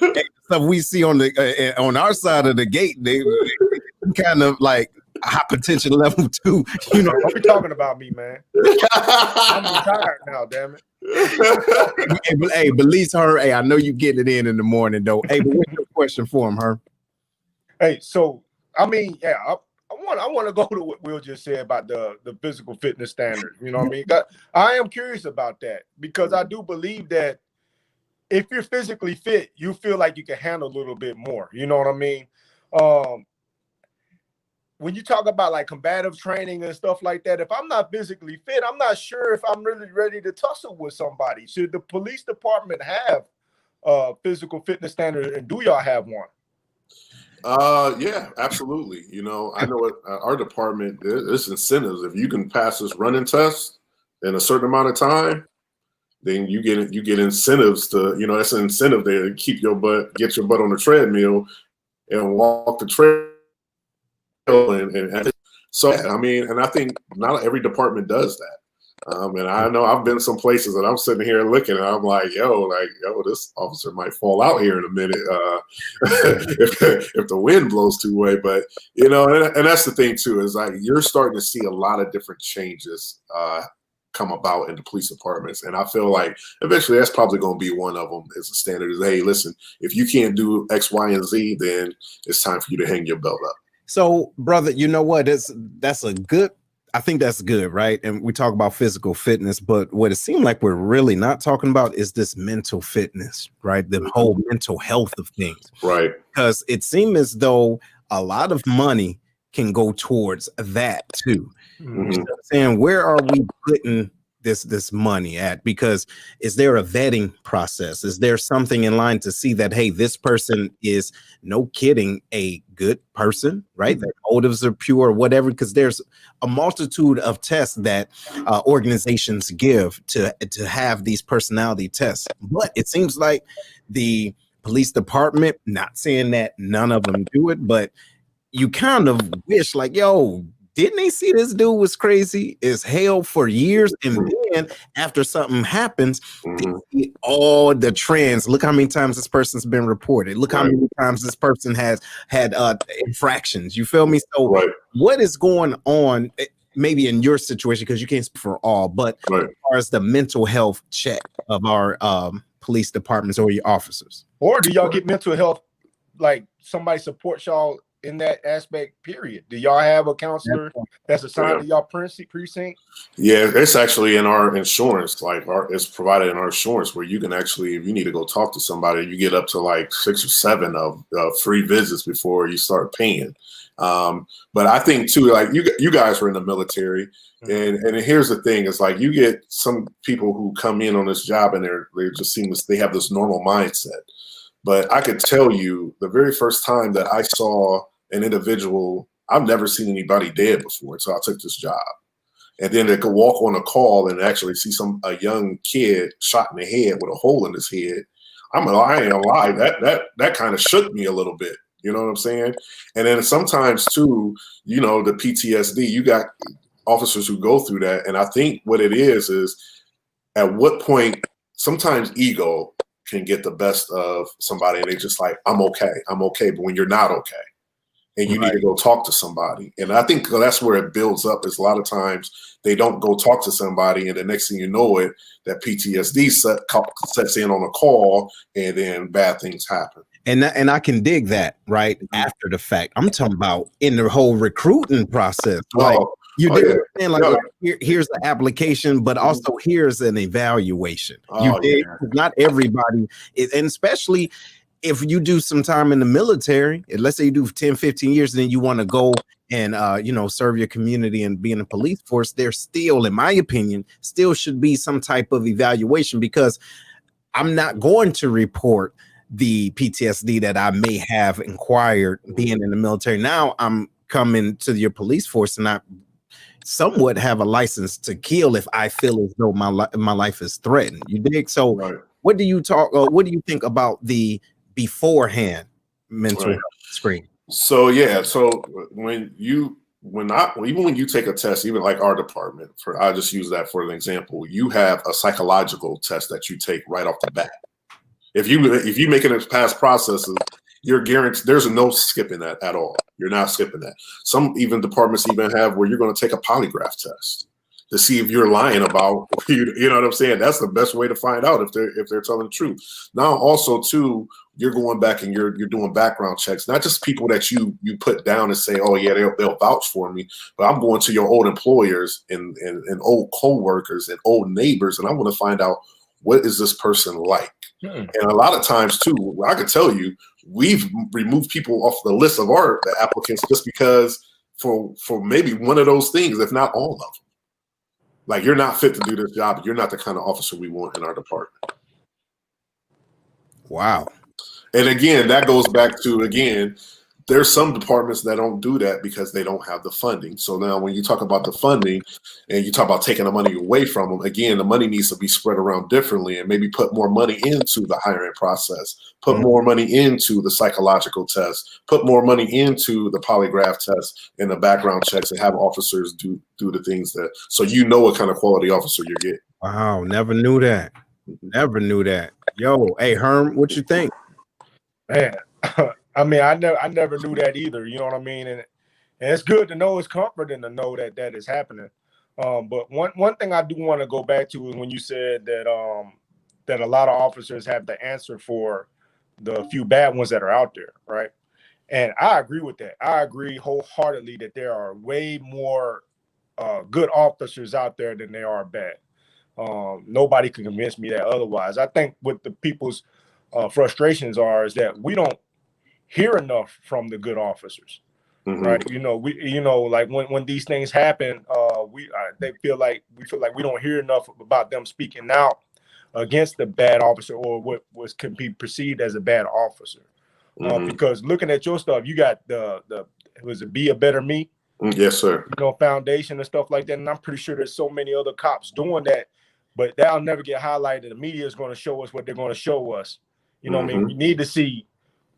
Hey, stuff we see on our side of the gate, they kind of like high potential level 2. Don't be talking about me, man. I'm retired now, damn it. Hey, but Lisa, hey, I know you getting it in the morning though. Hey, but what's your question for him, her? Hey, so I mean, yeah, I want to go to what Will just said about the physical fitness standards. You know what I mean? I am curious about that because I do believe that if you're physically fit, you feel like you can handle a little bit more. You know what I mean? When you talk about like combative training and stuff like that, if I'm not physically fit, I'm not sure if I'm really ready to tussle with somebody. Should the police department have physical fitness standards, and do y'all have one? Yeah, absolutely. I know at our department, there's incentives. If you can pass this running test in a certain amount of time, then you get incentives to, that's an incentive there to get your butt on the treadmill and walk the trail. And so, I mean, and I think not every department does that. And I know I've been some places that I'm sitting here looking and I'm like, yo, this officer might fall out here in a minute if the wind blows too way. But, and that's the thing too, is like you're starting to see a lot of different changes come about in the police departments. And I feel like eventually that's probably going to be one of them as a standard is, hey, listen, if you can't do X, Y, and Z, then it's time for you to hang your belt up. So, brother, you know what? I think that's good, right? And we talk about physical fitness, but what it seemed like we're really not talking about is this mental fitness, right? The whole mental health of things. Right. Because it seemed as though a lot of money can go towards that too. Mm-hmm. You know what I'm saying? Where are we putting this money at? Because is there a vetting process? Is there something in line to see that, hey, this person is, no kidding, a good person, right? Their motives are pure or whatever, because there's a multitude of tests that organizations give to have these personality tests. But it seems like the police department, not saying that none of them do it, but you kind of wish like, yo, didn't they see this dude was crazy as hell for years? And then after something happens, they see all the trends. Look how many times this person's been reported. Look how many times this person has had infractions. You feel me? So what is going on, maybe in your situation, because you can't speak for all, but as far as the mental health check of our police departments or your officers? Or do y'all get mental health, like somebody supports y'all in that aspect, period? Do y'all have a counselor that's assigned to y'all precinct? Yeah, it's actually in our insurance. Like it's provided in our insurance where you can actually, if you need to go talk to somebody, you get up to like 6 or 7 of free visits before you start paying. But I think too, like you guys were in the military, and here's the thing: is like you get some people who come in on this job and they just seem they have this normal mindset. But I could tell you, the very first time that I saw an individual, I've never seen anybody dead before until I took this job. And then they could walk on a call and actually see a young kid shot in the head with a hole in his head. I ain't gonna lie, that kind of shook me a little bit. You know what I'm saying? And then sometimes too, the PTSD, you got officers who go through that. And I think what it is at what point sometimes ego can get the best of somebody and they just like, I'm okay. But when you're not okay and you need to go talk to somebody. And I think that's where it builds up is a lot of times they don't go talk to somebody. And the next thing you know it, that PTSD sets in on a call and then bad things happen. And I can dig that right after the fact. I'm talking about in the whole recruiting process. Like here's the application, but also here's an evaluation. Not everybody is, and especially if you do some time in the military, let's say you do 10, 15 years, and then you want to go and serve your community and be in the police force, there still, in my opinion, still should be some type of evaluation, because I'm not going to report the PTSD that I may have acquired being in the military. Now I'm coming to your police force and I somewhat have a license to kill if I feel as though my life is threatened. You dig? So what do you think about the beforehand mental health screen? So when you take a test, even like our department, I just use that for an example, you have a psychological test that you take right off the bat. If you make it past processes, you're guaranteed there's no skipping that at all. You're not skipping that. Some even departments even have where you're going to take a polygraph test to see if you're lying about you know what I'm saying. That's the best way to find out if they're telling the truth. Now also too, you're going back and you're doing background checks, not just people that you put down and say, oh yeah, they'll vouch for me, but I'm going to your old employers and old co-workers and old neighbors, and I want to find out what is this person like. And a lot of times too, I can tell you, we've removed people off the list of our applicants just because for maybe one of those things, if not all of them. Like, you're not fit to do this job. You're not the kind of officer we want in our department. Wow. And again, that goes back to, there's some departments that don't do that because they don't have the funding. So now when you talk about the funding and you talk about taking the money away from them, again, the money needs to be spread around differently and maybe put more money into the hiring process, put more money into the psychological test, put more money into the polygraph test and the background checks, and have officers do the things that, so you know what kind of quality officer you're getting. Wow. Never knew that. Never knew that. Yo, hey, Herm, what you think? Man. I mean, I never knew that either. You know what I mean? And it's good to know, it's comforting to know that is happening. But one thing I do want to go back to is when you said that that a lot of officers have the answer for the few bad ones that are out there, right? And I agree with that. I agree wholeheartedly that there are way more good officers out there than there are bad. Nobody can convince me that otherwise. I think what the people's frustrations is that we don't hear enough from the good officers, right? Like when these things happen, we feel like we don't hear enough about them speaking out against the bad officer or what can be perceived as a bad officer. Because looking at your stuff, you got the was it Be a Better Me? Yes, sir. Foundation and stuff like that. And I'm pretty sure there's so many other cops doing that, but that'll never get highlighted. The media is going to show us what they're going to show us. You know what I mean? We need to see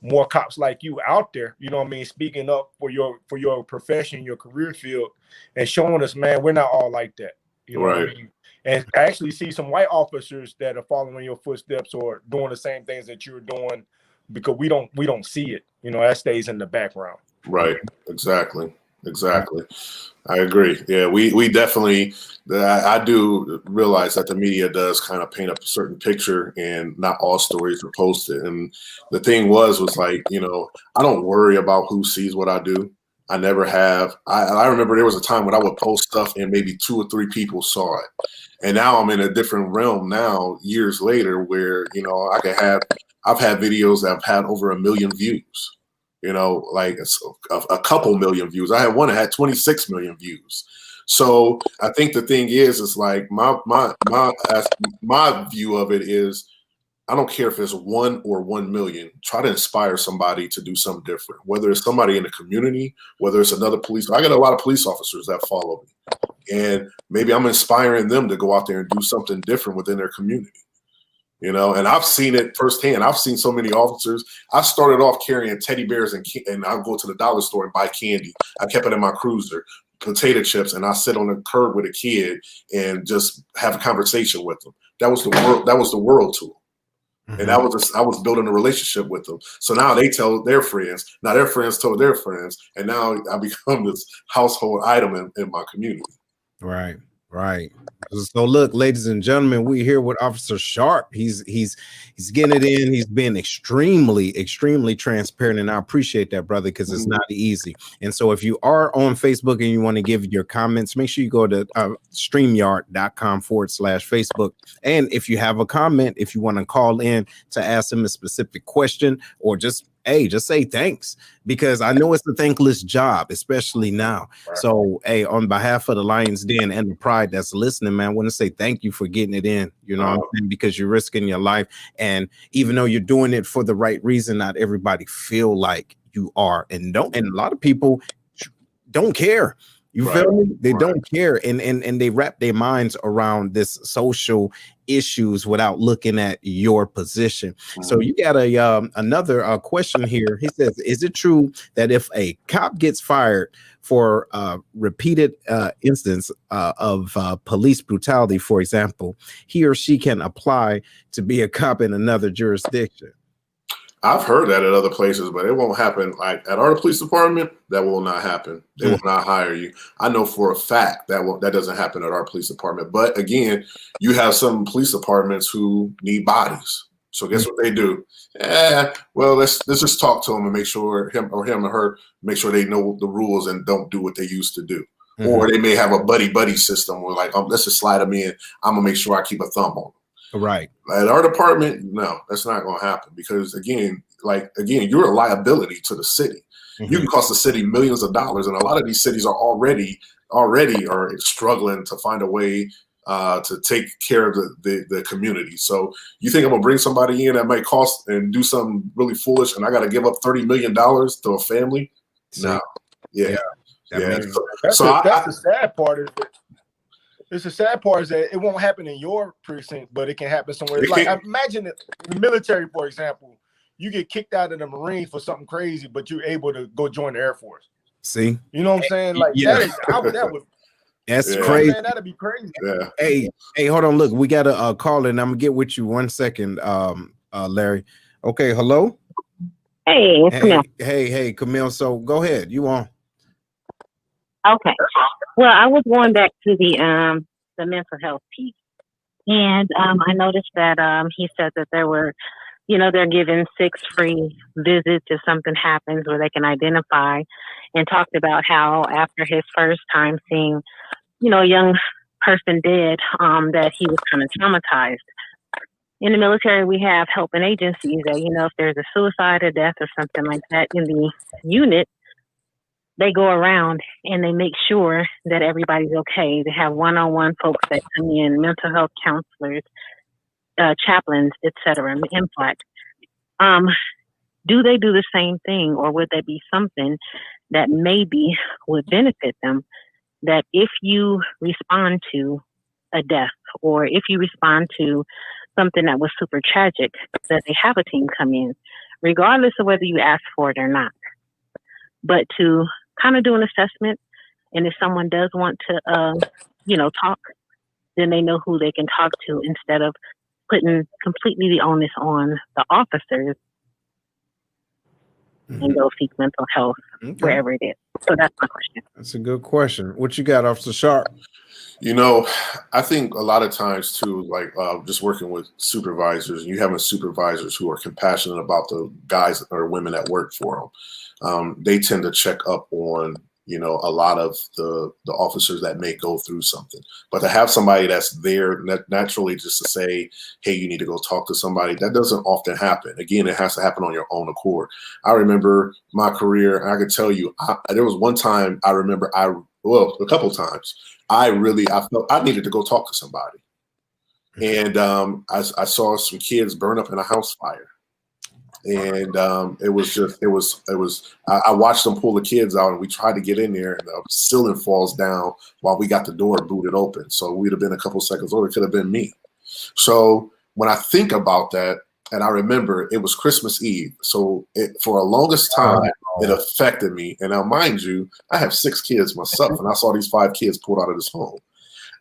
more cops like you out there, you know what I mean, speaking up for your profession, your career field, and showing us, man, we're not all like that. You know what I mean? And actually see some white officers that are following your footsteps or doing the same things that you're doing, because we don't see it. That stays in the background. Right. Exactly. Exactly. I agree. Yeah, we definitely. I do realize that the media does kind of paint up a certain picture, and not all stories are posted. And the thing was like, I don't worry about who sees what I do. I never have. I remember there was a time when I would post stuff and maybe 2 or 3 people saw it, and now I'm in a different realm now, years later, where I've had videos that have had over 1 million views. Like a couple million views. I had one that had 26 million views. So I think the thing is like my view of it is, I don't care if it's 1 or 1 million. Try to inspire somebody to do something different. Whether it's somebody in the community, whether it's another police. I got a lot of police officers that follow me, and maybe I'm inspiring them to go out there and do something different within their community. And I've seen it firsthand. I've seen so many officers. I started off carrying teddy bears and I'll go to the dollar store and buy candy. I kept it in my cruiser, potato chips, and I sit on the curb with a kid and just have a conversation with them. That was the world. That was the world to them. Mm-hmm. And I was building a relationship with them. So now they tell their friends. Now their friends told their friends, and now I become this household item in my community. Right. Right. So look, ladies and gentlemen, we're here with Officer Sharpe. He's getting it in. He's been extremely transparent, and I appreciate that, brother, because it's not easy. And so if you are on Facebook and you want to give your comments, make sure you go to streamyard.com/Facebook. And if you have a comment, if you want to call in to ask him a specific question, or just say thanks, because I know it's a thankless job, especially now. Right. So, on behalf of the Lions Den and the Pride that's listening, man, I want to say thank you for getting it in, what I'm saying? Because you're risking your life. And even though you're doing it for the right reason, not everybody feel like you are. And a lot of people don't care. You feel me? They don't care, and they wrap their minds around this social issues without looking at your position. So you got another question here. He says, "Is it true that if a cop gets fired for repeated instance of police brutality, for example, he or she can apply to be a cop in another jurisdiction?" I've heard that at other places, but it won't happen. Like at our police department, that will not happen. They will not hire you. I know for a fact that doesn't happen at our police department. But again, you have some police departments who need bodies. So guess what they do? Well, let's just talk to them and make sure him or her make sure they know the rules and don't do what they used to do. Mm-hmm. Or they may have a buddy system where like, let's just slide them in. I'm gonna make sure I keep a thumb on them. Right. At our department, no, that's not going to happen because again, you're a liability to the city. Mm-hmm. You can cost the city millions of dollars, and a lot of these cities are already are struggling to find a way to take care of the community. So you think I'm gonna bring somebody in that might cost and do something really foolish, and I got to give up $30 million to a family? No. Yeah. That's the sad part of it. It's the sad part is that it won't happen in your precinct, but it can happen somewhere. Like imagine the military, for example, you get kicked out of the Marines for something crazy, but you're able to go join the Air Force. See, you know what I'm saying? Like that's crazy. Man, that'd be crazy. Yeah. Hey, hold on. Look, we got a call in. I'm gonna get with you 1 second, Larry. Okay, hello. Hey, it's Camille. Hey, Camille. So go ahead. You on? Okay. Well, I was going back to the mental health piece, and I noticed that he said that there were, they're given 6 free visits if something happens where they can identify, and talked about how after his first time seeing, a young person dead, that he was kind of traumatized. In the military, we have helping agencies that, if there's a suicide or death or something like that in the unit, they go around and they make sure that everybody's okay. They have one-on-one folks that come in, mental health counselors, chaplains, etc. In fact, do they do the same thing, or would there be something that maybe would benefit them? That if you respond to a death, or if you respond to something that was super tragic, that they have a team come in, regardless of whether you ask for it or not. But to kind of do an assessment, and if someone does want to, talk, then they know who they can talk to instead of putting completely the onus on the officers. and go seek mental health wherever it is. So that's my question. That's a good question. What you got, Officer Sharpe? You know, I think a lot of times too, like just working with supervisors, you having supervisors who are compassionate about the guys or women that work for them. They tend to check up on, you know, a lot of the officers that may go through something. But to have somebody that's there naturally just to say, hey, you need to go talk to somebody, that doesn't often happen. Again, it has to happen on your own accord. I remember my career, and I could tell you, there was one time I remember a couple of times, I felt I needed to go talk to somebody. And I saw some kids burn up in a house fire. And I watched them pull the kids out, and we tried to get in there, and the ceiling falls down while we got the door booted open. So we'd have been a couple seconds older. It could have been me. So when I think about that, and I remember it was Christmas Eve. So for a longest time, it affected me. And now, mind you, I have 6 kids myself, and I saw these 5 kids pulled out of this home.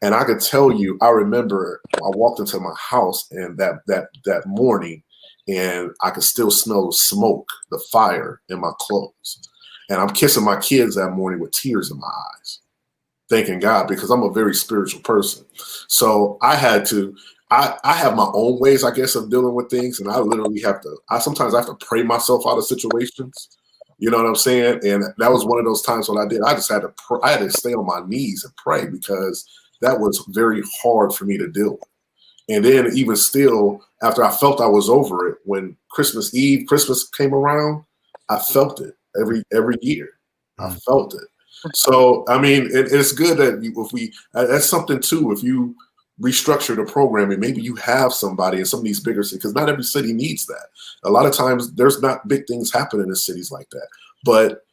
And I could tell you, I remember I walked into my house and that morning, and I could still smell the smoke, the fire in my clothes. And I'm kissing my kids that morning with tears in my eyes, thanking God, because I'm a very spiritual person. So I had to, I have my own ways, I guess, of dealing with things. And I literally sometimes I have to pray myself out of situations. You know what I'm saying? And that was one of those times when I did. I just had to, I had to stay on my knees and pray, because that was very hard for me to deal with. And then even still, after I felt I was over it, when Christmas came around, I felt it every year. I felt it. So, I mean, it's good that that's something too, if you restructure the program and maybe you have somebody in some of these bigger cities, because not every city needs that. A lot of times there's not big things happening in cities like that. But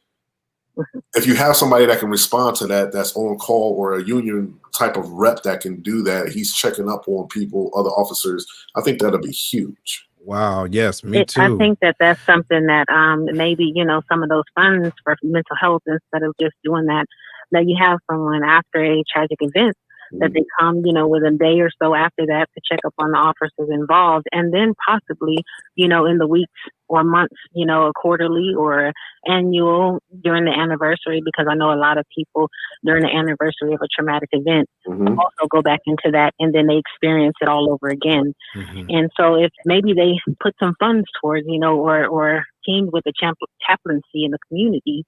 if you have somebody that can respond to that, that's on call, or a union type of rep that can do that, he's checking up on people, other officers, I think that'll be huge. Wow. Yes, me too. I think that's something that maybe, you know, some of those funds for mental health, instead of just doing that you have someone after a tragic event, that they come, you know, within a day or so after that to check up on the officers involved. And then possibly, you know, in the weeks or months, you know, a quarterly or annual during the anniversary, because I know a lot of people during the anniversary of a traumatic event also go back into that, and then they experience it all over again. And so if maybe they put some funds towards, you know, or teamed with the chaplaincy in the community,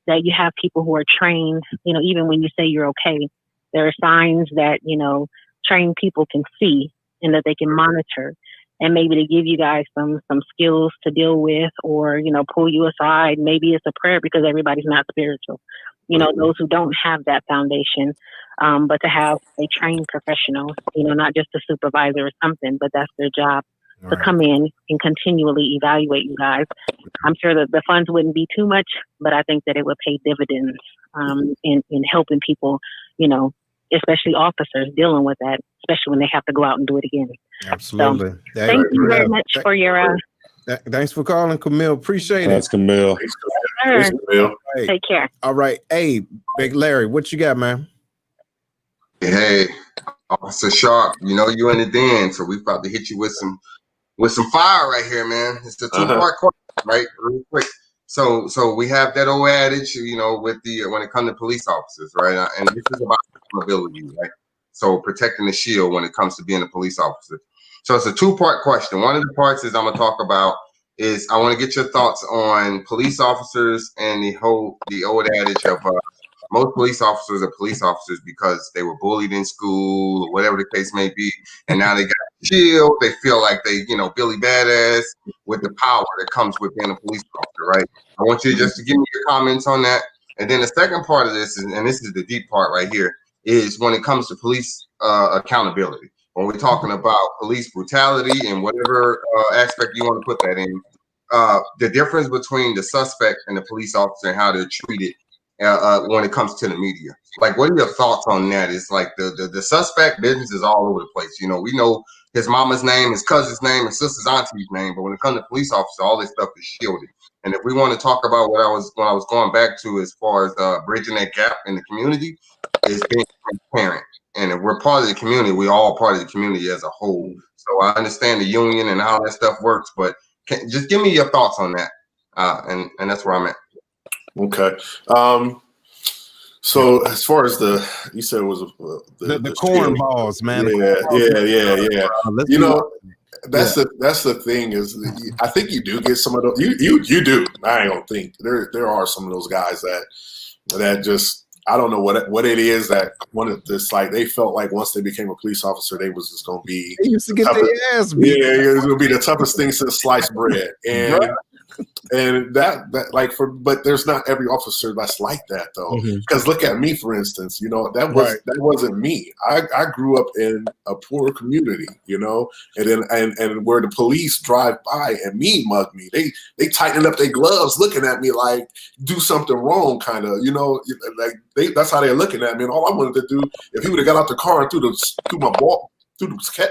that you have people who are trained, you know, even when you say you're okay, there are signs that, you know, trained people can see and that they can monitor, and maybe to give you guys some skills to deal with, or, you know, pull you aside. Maybe it's a prayer, because everybody's not spiritual, you know, those who don't have that foundation, but to have a trained professional, you know, not just a supervisor or something, but that's their job, to come in and continually evaluate you guys. I'm sure that the funds wouldn't be too much, but I think that it would pay dividends in helping people, you know, especially officers dealing with that, especially when they have to go out and do it again. Absolutely. So, thank you very much for your... Thanks for calling, Camille. Appreciate it. That's Camille. Thanks, Camille. Right. Take care. All right. Hey, Big Larry, what you got, man? Hey, Officer Sharpe, you know you in the den, so we about to hit you with some fire right here, man. It's the 2-part question, right? Real quick. So we have that old adage, you know, with when it comes to police officers, right? And this is about accountability, right? So protecting the shield when it comes to being a police officer. So it's a 2-part question. One of the parts is I'm gonna talk about is I want to get your thoughts on police officers and the old adage of most police officers are police officers because they were bullied in school or whatever the case may be, and now they got a shield. They feel like they, you know, Billy Badass with the power that comes with being a police officer, right? I want you just to give me your comments on that. And then the second part of this, and this is the deep part right here, is when it comes to police accountability. When we're talking about police brutality and whatever aspect you want to put that in, the difference between the suspect and the police officer and how they're treated when it comes to the media. Like, what are your thoughts on that? It's like the suspect business is all over the place. You know, we know his mama's name, his cousin's name, his sister's auntie's name, but when it comes to police officer, all this stuff is shielded. And if we want to talk about when I was going back to as far as bridging that gap in the community, is being transparent. And if we're part of the community, we're all part of the community as a whole. So I understand the union and how that stuff works, but just give me your thoughts on that. And that's where I'm at. Okay. So as far as you said it was the cornballs, man. Yeah. You know, that's the thing is, I think you do get some of those. You do. I don't think there are some of those guys that just, I don't know what it is that one of this, like, they felt like once they became a police officer, they was just going to be. They used to get their ass beat. Yeah, it was going to be the toughest thing since sliced bread, and but there's not every officer that's like that though. Because look at me, for instance. You know, that wasn't me. I grew up in a poor community, you know, and then and where the police drive by and mug me, they tighten up their gloves, looking at me like do something wrong, kind of, you know, like that's how they're looking at me. And all I wanted to do, if he would have got out the car and threw my ball,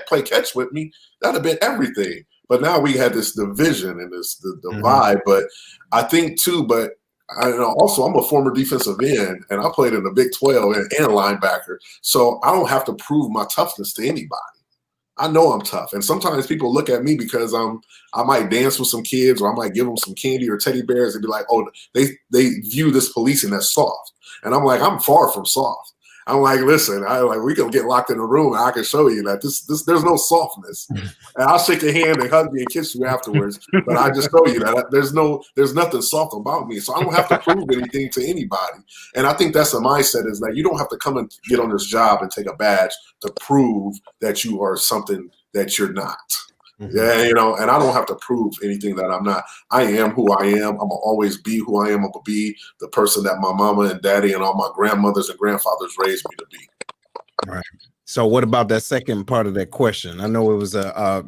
play catch with me, that'd have been everything. But now we had this division and the vibe. But I think too, but I know also I'm a former defensive end and I played in the Big 12 and linebacker. So I don't have to prove my toughness to anybody. I know I'm tough. And sometimes people look at me because I might dance with some kids or I might give them some candy or teddy bears and be like, oh, they view this policing as soft. And I'm like, I'm far from soft. I'm like, listen, we can get locked in a room and I can show you that there's no softness. And I'll shake your hand and hug you and kiss you afterwards. But I just show you that there's nothing soft about me. So I don't have to prove anything to anybody. And I think that's the mindset, is that you don't have to come and get on this job and take a badge to prove that you are something that you're not. Yeah, you know, and I don't have to prove anything that I'm not. I am who I am. I'm gonna always be who I am. I'm gonna be the person that my mama and daddy and all my grandmothers and grandfathers raised me to be. All right. So what about that second part of that question? I know it was a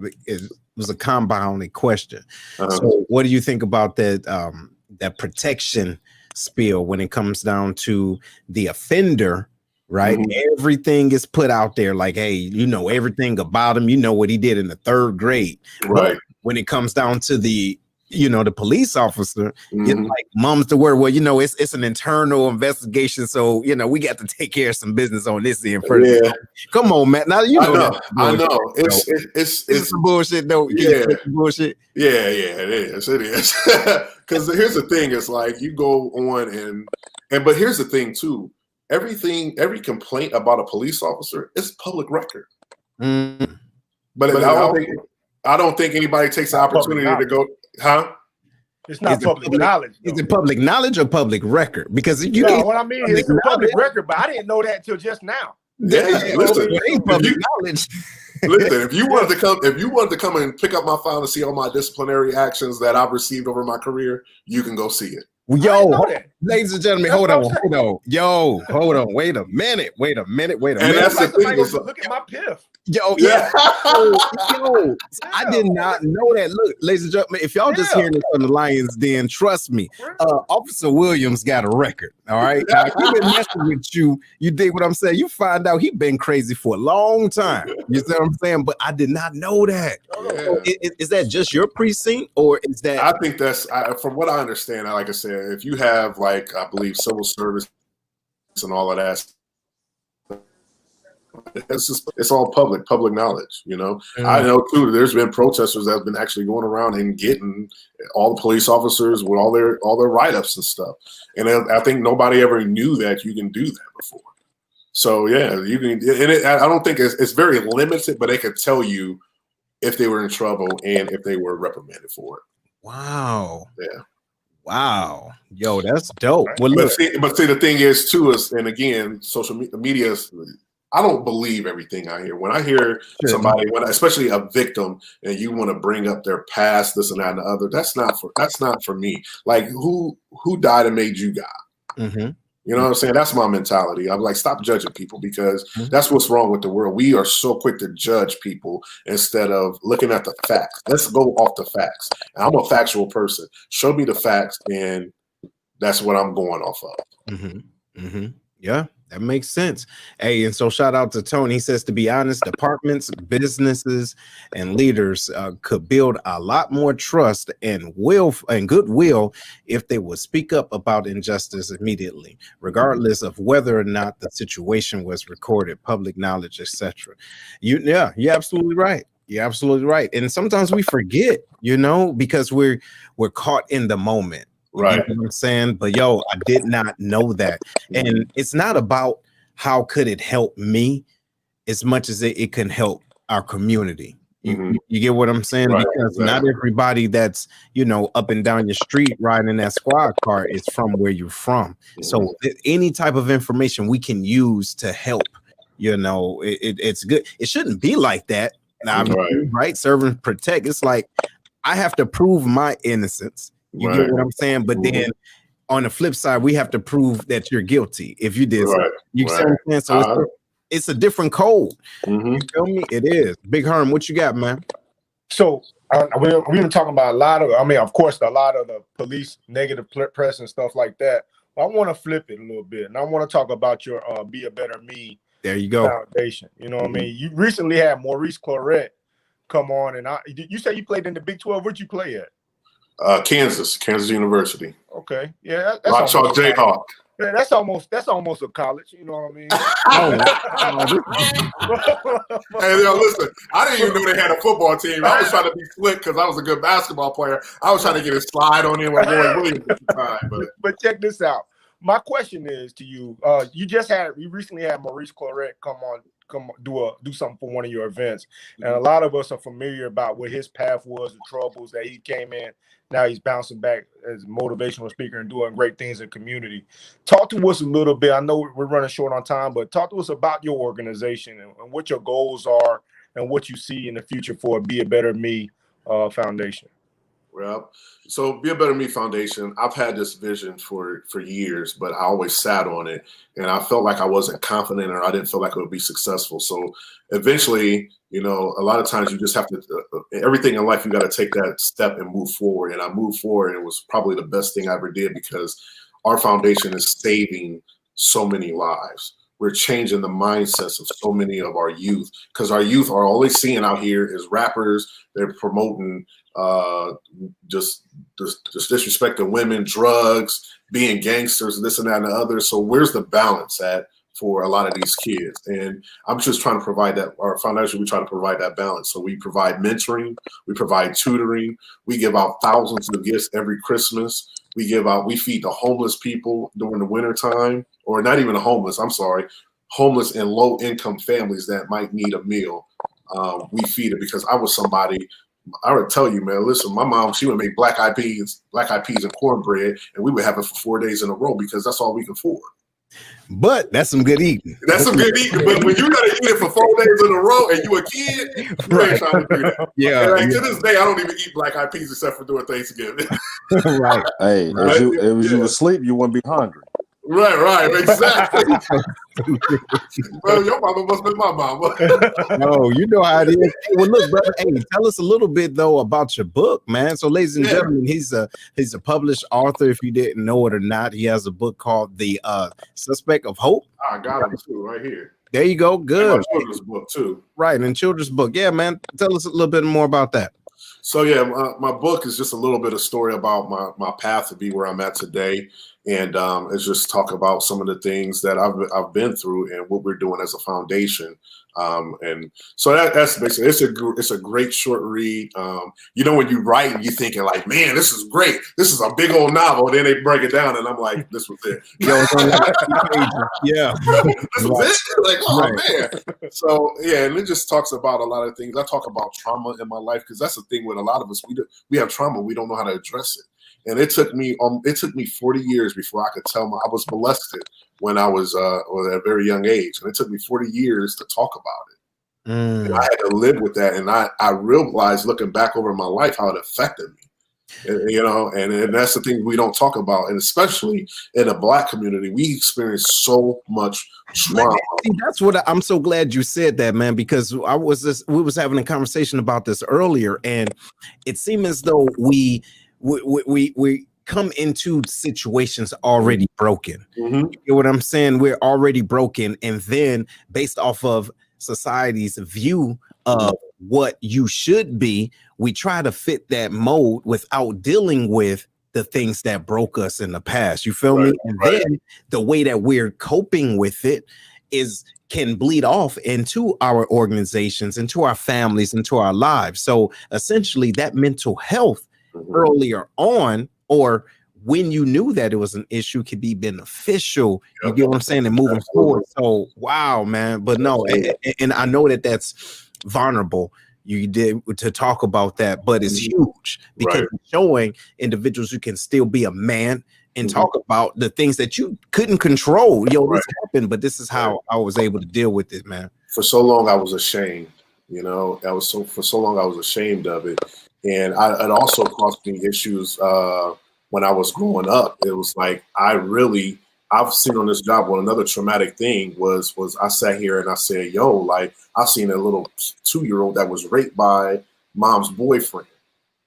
compounded question. So what do you think about that protection spiel when it comes down to the offender? Right. Everything is put out there like, hey, you know everything about him. You know what he did in the 3rd grade. Right. But when it comes down to the police officer, it's like mum's the word. Well, you know, it's an internal investigation. So, you know, we got to take care of some business on this end first. Yeah. Come on, man. Now, you know, I know. It's some bullshit, though. Yeah. Bullshit. Yeah, it is. Because here's the thing. It's like you go on but here's the thing, too. Every complaint about a police officer is public record. But I don't think anybody takes the opportunity to go, It's not public knowledge. Is it public knowledge or public record? Because you what I mean is it's public record, but I didn't know that until just now. Yeah, listen, it ain't public knowledge. Listen, if you wanted to come and pick up my file and see all my disciplinary actions that I've received over my career, you can go see it. Yo, ladies and gentlemen, hold on. Yo, hold on. Wait a minute. And that's the thing. Look at my piff. Yo, yeah. Yo, I did not know that. Look, ladies and gentlemen, if y'all just hearing this on the Lions Den, trust me, Officer Williams got a record. All right. Now, if he been messing with you, you dig what I'm saying? You find out he been crazy for a long time. You see what I'm saying? But I did not know that. Yeah. So is that just your precinct, or is that? I think that's, from what I understand, like I said, if you have, like, I believe civil service and all of that, it's all public knowledge, you know. I know too, there's been protesters that have been actually going around and getting all the police officers with all their write-ups and stuff. And I think nobody ever knew that you can do that before. So yeah, you can. And I don't think it's very limited, but they could tell you if they were in trouble and if they were reprimanded for it. Wow. Yeah. Wow. Yo, that's dope. Well, but see, the thing is too, and again, social media is, I don't believe everything I hear. When I hear somebody, especially a victim, and you want to bring up their past, this and that and the other, that's not for me. Like, who died and made you God? You know what I'm saying? That's my mentality. I'm like, stop judging people, because that's what's wrong with the world. We are so quick to judge people instead of looking at the facts. Let's go off the facts. And I'm a factual person. Show me the facts, and that's what I'm going off of. Yeah, that makes sense. Hey, and so shout out to Tony. He says, to be honest, departments, businesses, and leaders could build a lot more trust and goodwill if they would speak up about injustice immediately, regardless of whether or not the situation was recorded, public knowledge, etc. You're absolutely right. You're absolutely right. And sometimes we forget, because we're caught in the moment. Right. You know what I'm saying? But yo, I did not know that. And it's not about how could it help me as much as it can help our community. You get what I'm saying? Right, Because not everybody that's, up and down your street riding in that squad car is from where you're from. So any type of information we can use to help, it's good. It shouldn't be like that. Now, right? Serve and protect. It's like I have to prove my innocence. You get what I'm saying? But then on the flip side, we have to prove that you're guilty if you did something. You see what I'm saying? So it's a different code. You feel me? It is. Big Herm, what you got, man? So we've been talking about of course, a lot of the police negative press and stuff like that. But I want to flip it a little bit, and I want to talk about your Be a Better Me. There you go. Foundation. You know what I mean? You recently had Maurice Claret come on, and you say you played in the Big 12. Where'd you play at? Kansas University. Okay, yeah, Rock Chalk Jayhawk. Yeah, that's almost a college. You know what I mean? Hey, listen, I didn't even know they had a football team. I was trying to be slick because I was a good basketball player. I was trying to get a slide on in with Roy Williams at the time. But check this out. My question is to you. You recently had Maurice Claret come do something for one of your events, and a lot of us are familiar about what his path was, the troubles that he came in. Now he's bouncing back as a motivational speaker and doing great things in the community. Talk to us a little bit. I know we're running short on time, but talk to us about your organization and what your goals are and what you see in the future for Be a Better Me Foundation. Well, so Be a Better Me Foundation, I've had this vision for years, but I always sat on it, and I felt like I wasn't confident, or I didn't feel like it would be successful. So eventually, a lot of times you just have to, everything in life, you got to take that step and move forward. And I moved forward, and it was probably the best thing I ever did, because our foundation is saving so many lives. We're changing the mindsets of so many of our youth, because our youth are all they seeing out here is rappers. They're promoting just disrespecting women, drugs, being gangsters, this and that and the other. So where's the balance at for a lot of these kids? And I'm just trying to provide that. Our foundation, we try to provide that balance. So we provide mentoring, we provide tutoring, we give out thousands of gifts every Christmas. We feed the homeless people during the winter time, or not even the homeless, homeless and low income families that might need a meal. We feed it, because I was somebody, I would tell you, man, listen, my mom, she would make black eyed peas and cornbread, and we would have it for 4 days in a row, because that's all we could afford. But that's some good eating. That's some good eating. But when you gotta eat it for 4 days in a row and you a kid, you ain't trying to do that. Yeah. And to this day, I don't even eat black eyed peas except for doing Thanksgiving. Right. Hey, if you were asleep, you wouldn't be hungry. Right, exactly. Well, your mama must be my mama. No, you know how it is. Well, look, brother. Hey, tell us a little bit though about your book, man. So, ladies and gentlemen, he's a published author. If you didn't know it or not, he has a book called The Suspect of Hope. I got him too, right here. There you go. Good. And my children's book too. Right, and children's book. Yeah, man. Tell us a little bit more about that. So yeah, my book is just a little bit of story about my path to be where I'm at today, and it's just talk about some of the things that I've been through and what we're doing as a foundation. And so that's basically, it's a great short read. When you write and you thinking like, man, this is great. This is a big old novel. And then they break it down, and I'm like, this was it. Yeah. This was it. Like, oh man. So yeah, and it just talks about a lot of things. I talk about trauma in my life, because that's the thing with a lot of us. We have trauma. We don't know how to address it. And it took me 40 years before I could tell I was molested when I was at a very young age. And it took me 40 years to talk about it. And I had to live with that. And I realized, looking back over my life, how it affected me. And that's the thing we don't talk about. And especially in the Black community, we experience so much trauma. See, that's what I'm so glad you said that, man, because we was having a conversation about this earlier, and it seemed as though we come into situations already broken. You know what I'm saying? We're already broken, and then based off of society's view of what you should be, we try to fit that mold without dealing with the things that broke us in the past. You feel me? And then the way that we're coping with it can bleed off into our organizations, into our families, into our lives. So essentially that mental health earlier on, or when you knew that it was an issue, could be beneficial. You get what I'm saying? And moving forward. So wow, man. But no, and I know that that's vulnerable. You did to talk about that, but it's huge because it's showing individuals who can still be a man and talk about the things that you couldn't control. This happened, but this is how I was able to deal with it, man. For so long, I was ashamed. For so long I was ashamed of it, and it also caused me issues when I was growing up. It was like I've seen on this job. Well, another traumatic thing was I sat here and I said, "Yo, like I've seen a little 2-year-old that was raped by mom's boyfriend."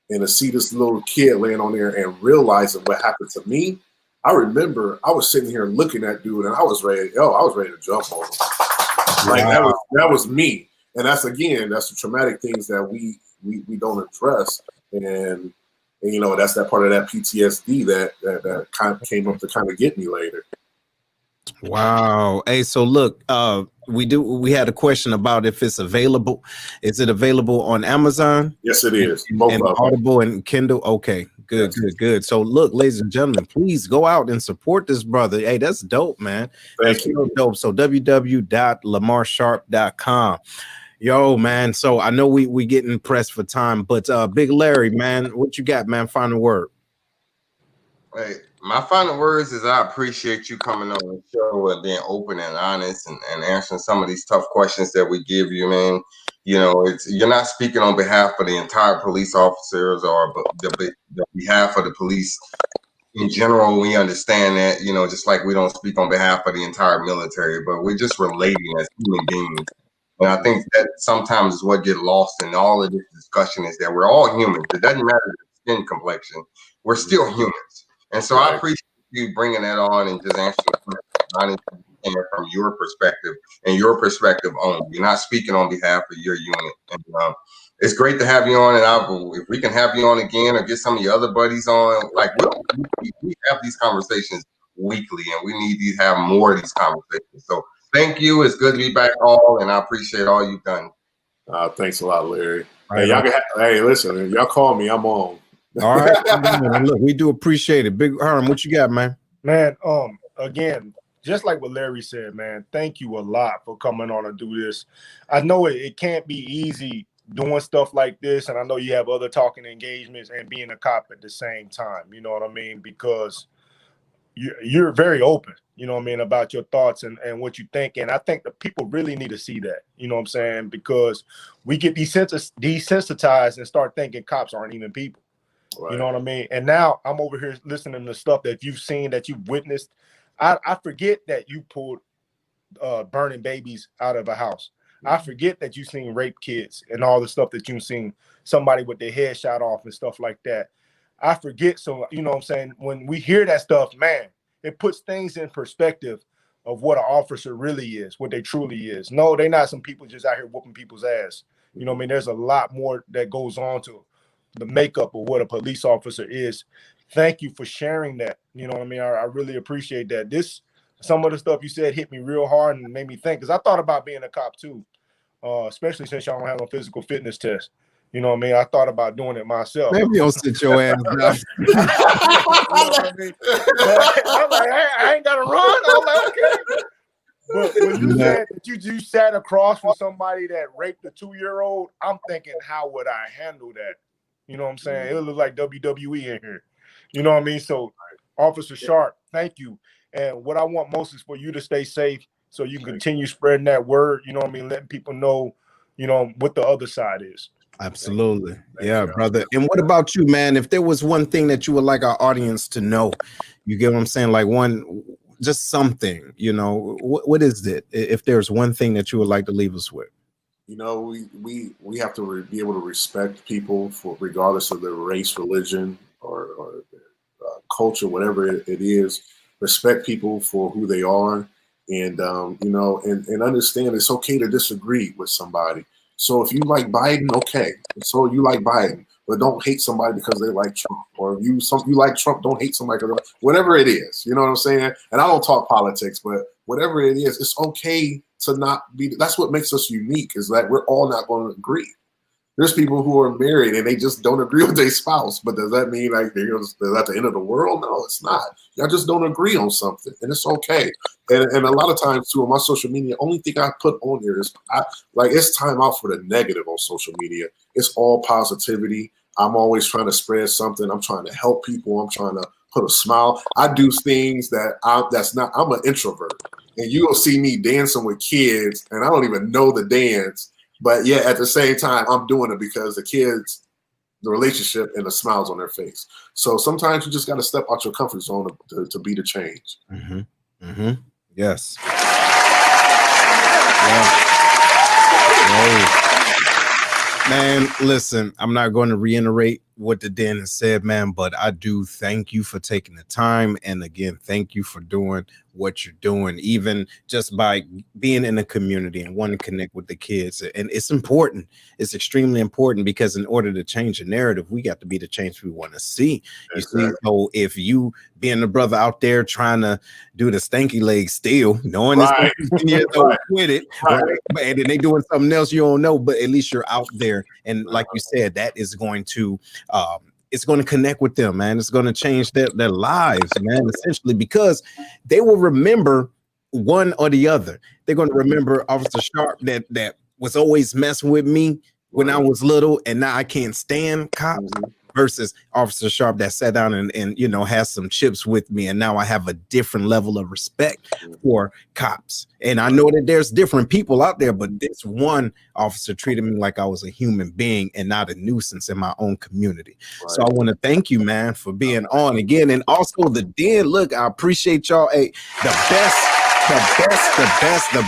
And to see this little kid laying on there and realizing what happened to me, I remember I was sitting here looking at dude and I was ready to jump on him. Like that was me. And that's the traumatic things that we don't address. And that's that part of that PTSD that kind of came up to kind of get me later. Wow. Hey, so look, we had a question about if it's available. Is it available on Amazon? Yes, it is. And Audible and Kindle. Okay, good. So look, ladies and gentlemen, please go out and support this brother. Hey, that's dope, man. That's real dope. So www.lamarsharpe.com. Yo, man. So I know we getting pressed for time, but Big Larry, man, what you got, man? Final word. Hey, my final words is I appreciate you coming on the show and being open and honest and answering some of these tough questions that we give you, man. You're not speaking on behalf of the entire police officers or the behalf of the police in general. We understand that, just like we don't speak on behalf of the entire military, but we're just relating as human beings. And I think that sometimes is what gets lost in all of this discussion is that we're all humans. It doesn't matter the skin complexion. We're still humans. And so I appreciate you bringing that on and just answering the question from your perspective and your perspective only. You're not speaking on behalf of your unit. And it's great to have you on. And if we can have you on again or get some of your other buddies on, like we have these conversations weekly and we need to have more of these conversations. So thank you. It's good to be back and I appreciate all you've done. Thanks a lot, Larry. Hey, listen, y'all call me, I'm on. All right. Look, we do appreciate it. Big Herm, what you got, man? Man, again, just like what Larry said, man, thank you a lot for coming on and do this. I know it can't be easy doing stuff like this, and I know you have other talking engagements and being a cop at the same time, you know what I mean? Because you're very open, you know what I mean, about your thoughts and what you think. And I think the people really need to see that, you know what I'm saying? Because we get desensitized and start thinking cops aren't even people. Right. You know what I mean? And now I'm over here listening to stuff that you've seen, that you've witnessed. I forget that you pulled burning babies out of a house. I forget that you've seen rape kids and all the stuff that you've seen, somebody with their head shot off and stuff like that. I forget. So, you know what I'm saying? When we hear that stuff, man, it puts things in perspective of what an officer really is, what they truly is. No, they're not some people just out here whooping people's ass. You know what I mean? There's a lot more that goes on to the makeup of what a police officer is. Thank you for sharing that. You know what I mean? I really appreciate that. Some of the stuff you said hit me real hard and made me think, because I thought about being a cop too, especially since y'all don't have no physical fitness test. You know what I mean? I thought about doing it myself. Maybe you'll sit your ass down. You know what I mean? But I'm like, I ain't got to run. I'm like, okay. But when you said that you sat across from somebody that raped a 2-year-old, I'm thinking, how would I handle that? You know what I'm saying? It looked like WWE in here. You know what I mean? So, Officer Sharpe, thank you. And what I want most is for you to stay safe so you can continue spreading that word, you know what I mean? Letting people know, you know, what the other side is. Absolutely. Yeah, brother. And what about you, man? If there was one thing that you would like our audience to know, you get what I'm saying? Like just something, you know, what is it? If there's one thing that you would like to leave us with? You know, we have to be able to respect people for regardless of their race, religion, or culture, whatever it is. Respect people for who they are, and you know, and understand it's okay to disagree with somebody. So if you like Biden, okay. So you like Biden, but don't hate somebody because they like Trump. Or you like Trump, don't hate somebody because whatever it is. You know what I'm saying? And I don't talk politics, but whatever it is, it's okay to not be. That's what makes us unique, is that we're all not going to agree. There's people who are married and they just don't agree with their spouse, but does that mean like they're at the end of the world? No, it's not. Y'all just don't agree on something, and it's okay. And a lot of times too, on my social media, only thing I put on here is it's time out for the negative on social media. It's all positivity. I'm always trying to spread something. I'm trying to help people. I'm trying to put a smile. I do things that I'm an introvert, and you will see me dancing with kids, and I don't even know the dance. But yeah, at the same time, I'm doing it because the kids, the relationship, and the smiles on their face. So sometimes you just got to step out your comfort zone to be the change. Mm-hmm. Mm-hmm. Yes. Yeah. Man, listen, I'm not going to reiterate what the den has said, man, but I do thank you for taking the time. And again, thank you for doing what you're doing, even just by being in the community and wanting to connect with the kids. And it's important. It's extremely important, because in order to change the narrative, we got to be the change we want to see. Exactly. You see, so if you being the brother out there trying to do the stanky leg still, knowing Right. this years old, quit it, right? And then they doing something else you don't know, but at least you're out there. And like you said, that is going to it's going to connect with them, man. It's going to change their lives, man, essentially, because they will remember one or the other. They're going to remember Officer Sharpe that was always messing with me when I was little, and now I can't stand cops, versus Officer Sharpe that sat down and you know, has some chips with me, and now I have a different level of respect for cops. And I know that there's different people out there, but this one officer treated me like I was a human being and not a nuisance in my own community. So I want to thank you, man, for being on again. And also the den, look, I appreciate y'all. Hey, the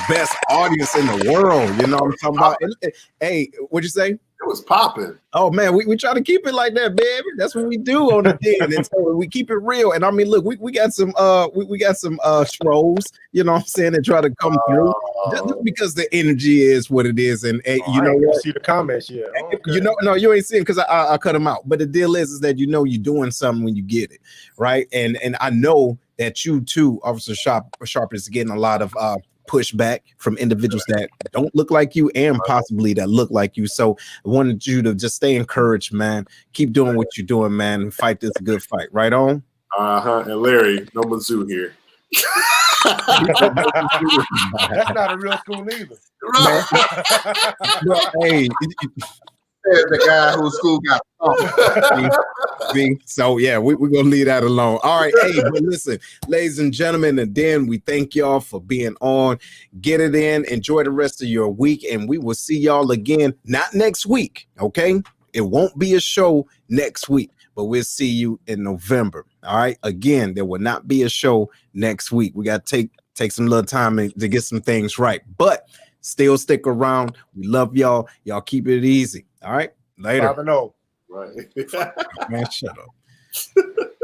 best audience in the world. You know what I'm talking about? And, hey, what'd you say? It was popping. Oh man, we try to keep it like that, baby. That's what we do on the den. And so we keep it real. And I mean, look, we got some we got some trolls, you know what I'm saying, that try to come through just because the energy is what it is. And you know what? See the comments, yeah. Okay. You know, no, you ain't seeing, because I cut them out. But the deal is that you know you're doing something when you get it, right? And I know that you too, Officer Sharpe, is getting a lot of pushback from individuals that don't look like you and possibly that look like you. So I wanted you to just stay encouraged, man. Keep doing what you're doing, man. Fight this good fight. Right on. And Larry, no Mizzou here. That's not a real school either. No, hey, The guy whose school got so yeah, we're gonna leave that alone. All right, hey, but listen, ladies and gentlemen, and then we thank y'all for being on. Get it in, enjoy the rest of your week, and we will see y'all again, not next week, okay? It won't be a show next week, but we'll see you in November. All right, again, there will not be a show next week. We got to take some little time to get some things right, but still stick around. We love y'all. Y'all keep it easy. All right, later. 5-0. Right. Man, shut up.